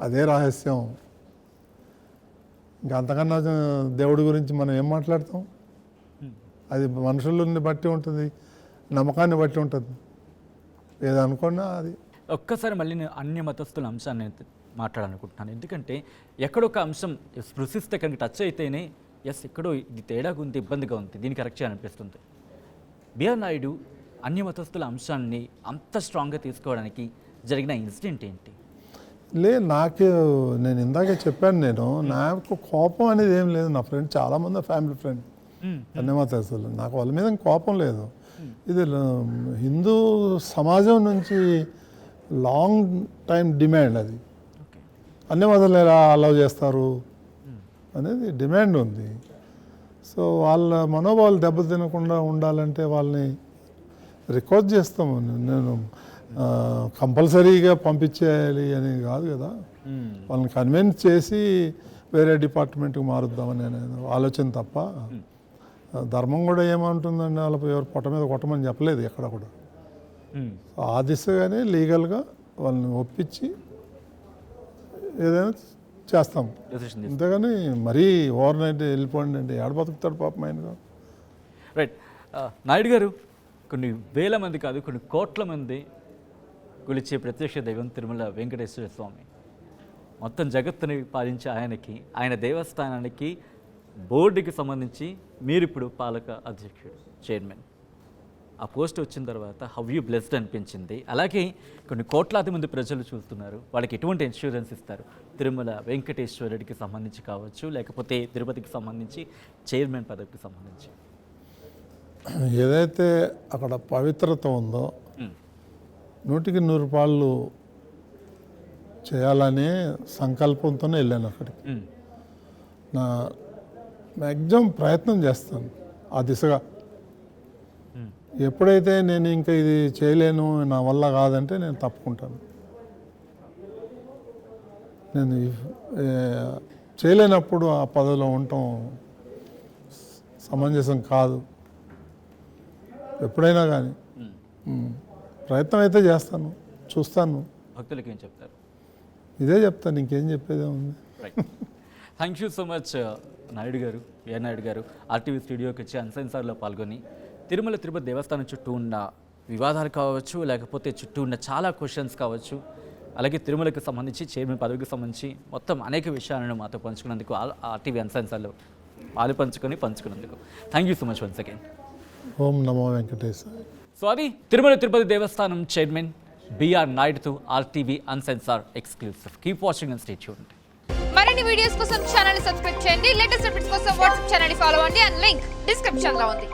అదే రహస్యం. ఇంకా అంతకన్నా దేవుడి గురించి మనం ఏం మాట్లాడతాం? అది మనుషులని బట్టి ఉంటుంది, నమ్మకాన్ని బట్టి ఉంటుంది, ఏదనుకున్నా అది. ఒక్కసారి మళ్ళీ నేను అన్య మతస్థుల అంశాన్ని మాట్లాడాలనుకుంటున్నాను. ఎందుకంటే ఎక్కడొక అంశం స్పృశిస్తే కనుక టచ్ అయితేనే ఎక్కడో ఇది తేడాగా ఉంది, ఇబ్బందిగా ఉంది, దీన్ని కరెక్ట్ చేయాలనిపిస్తుంది. బిఆర్ నాయుడు అన్య మతస్థుల అంశాన్ని అంత స్ట్రాంగ్గా తీసుకోవడానికి జరిగిన ఇన్సిడెంట్ ఏంటి? నేను ఇందాకే చెప్పాను, నాకు కోపం అనేది ఏం లేదు. నా ఫ్రెండ్ చాలామంది ఫ్యామిలీ ఫ్రెండ్ ధన్యవాదాలు, నాకు వాళ్ళ మీద కోపం లేదు. ఇది హిందూ సమాజం నుంచి లాంగ్ టైం డిమాండ్. అది అన్ని మతాలు ఎలా అలౌ చేస్తారు అనేది డిమాండ్ ఉంది. సో వాళ్ళ మనోభావాలు దెబ్బతినకుండా ఉండాలంటే వాళ్ళని రిక్వెస్ట్ చేస్తాము. నేను కంపల్సరీగా పంపించేయాలి అని కాదు కదా, వాళ్ళని కన్విన్స్ చేసి వేరే డిపార్ట్మెంట్కి మారుద్దామని అనేది ఆలోచన తప్ప, ధర్మం కూడా ఏమంటుందండి, వాళ్ళ ఎవరు పొట్ట మీద కొట్టమని చెప్పలేదు ఎక్కడ కూడా. ఆ దిశగానే లీగల్గా వాళ్ళని ఒప్పించి ఏదైనా చేస్తాం, అంతేగాని మరీ ఓవర్ నైట్ వెళ్ళిపోండి అంటే ఏడ బతుకుతాడు పాపం ఆయన. రైట్. నాయుడు గారు, కొన్ని వేల మంది కాదు కొన్ని కోట్ల మంది కొలిచే ప్రత్యక్ష దైవం తిరుమల వెంకటేశ్వర స్వామి. మొత్తం జగత్తుని పాలించే ఆయనకి, ఆయన దేవస్థానానికి బోర్డుకి సంబంధించి మీరు ఇప్పుడు పాలక అధ్యక్షుడు, చైర్మన్. ఆ పోస్ట్ వచ్చిన తర్వాత హౌ యూ బ్లెస్డ్ అనిపించింది? అలాగే కొన్ని కోట్లాది మంది ప్రజలు చూస్తున్నారు, వాళ్ళకి ఎటువంటి ఇన్సూరెన్స్ ఇస్తారు? తిరుమల వెంకటేశ్వరుడికి సంబంధించి కావచ్చు, లేకపోతే తిరుపతికి సంబంధించి చైర్మన్ పదవికి సంబంధించి. ఏదైతే అక్కడ పవిత్రత ఉందో 100కి 100 రూపాయలు చేయాలనే సంకల్పంతోనే వెళ్ళాను అక్కడికి. నా మ్యాక్సిమం ప్రయత్నం చేస్తాను ఆ దిశగా. ఎప్పుడైతే నేను ఇంకా ఇది చేయలేను, నా వల్ల కాదంటే నేను తప్పుకుంటాను. నేను చేయలేనప్పుడు ఆ పదవిలో ఉండటం సమంజసం కాదు. ఎప్పుడైనా కానీ ప్రయత్నం అయితే చేస్తాను, చూస్తాను. భక్తులకి ఏం చెప్తారు? ఇదే చెప్తాను, ఇంకేం చెప్పేదే ఉంది. Right, thank you so much Naidu గారు, ఏ నాయుడు గారు, ఆర్టీవీ స్టూడియోకి వచ్చి అన్సెన్సార్లో పాల్గొని తిరుమల తిరుపతి దేవస్థానం చుట్టూ ఉన్న వివాదాలు కావచ్చు, లేకపోతే చుట్టూ ఉన్న చాలా క్వశ్చన్స్ కావచ్చు, అలాగే తిరుమలకు సంబంధించి చైర్మన్ పదవికి సంబంధించి మొత్తం అనేక విషయాలను మాతో పంచుకున్నందుకు, ఆర్టీవీ అన్సెన్సార్లో పంచుకున్నందుకు thank you so much once again. ఓం నమో వెంకటేశాయ. సో అది తిరుమల తిరుపతి దేవస్థానం చైర్మన్ బిఆర్ నాయుడుతో RTV uncensored exclusive. Keep watching and stay tuned. మరిన్ని వీడియోస్ కోసం ఛానల్ సబ్స్క్రైబ్ చేయండి. లేటెస్ట్ అప్డేట్స్ కోసం వాట్సాప్ ఛానల్ ఫాలో అవ్వండి. అండ్ లింక్ డిస్క్రిప్షన్ లో ఉంది.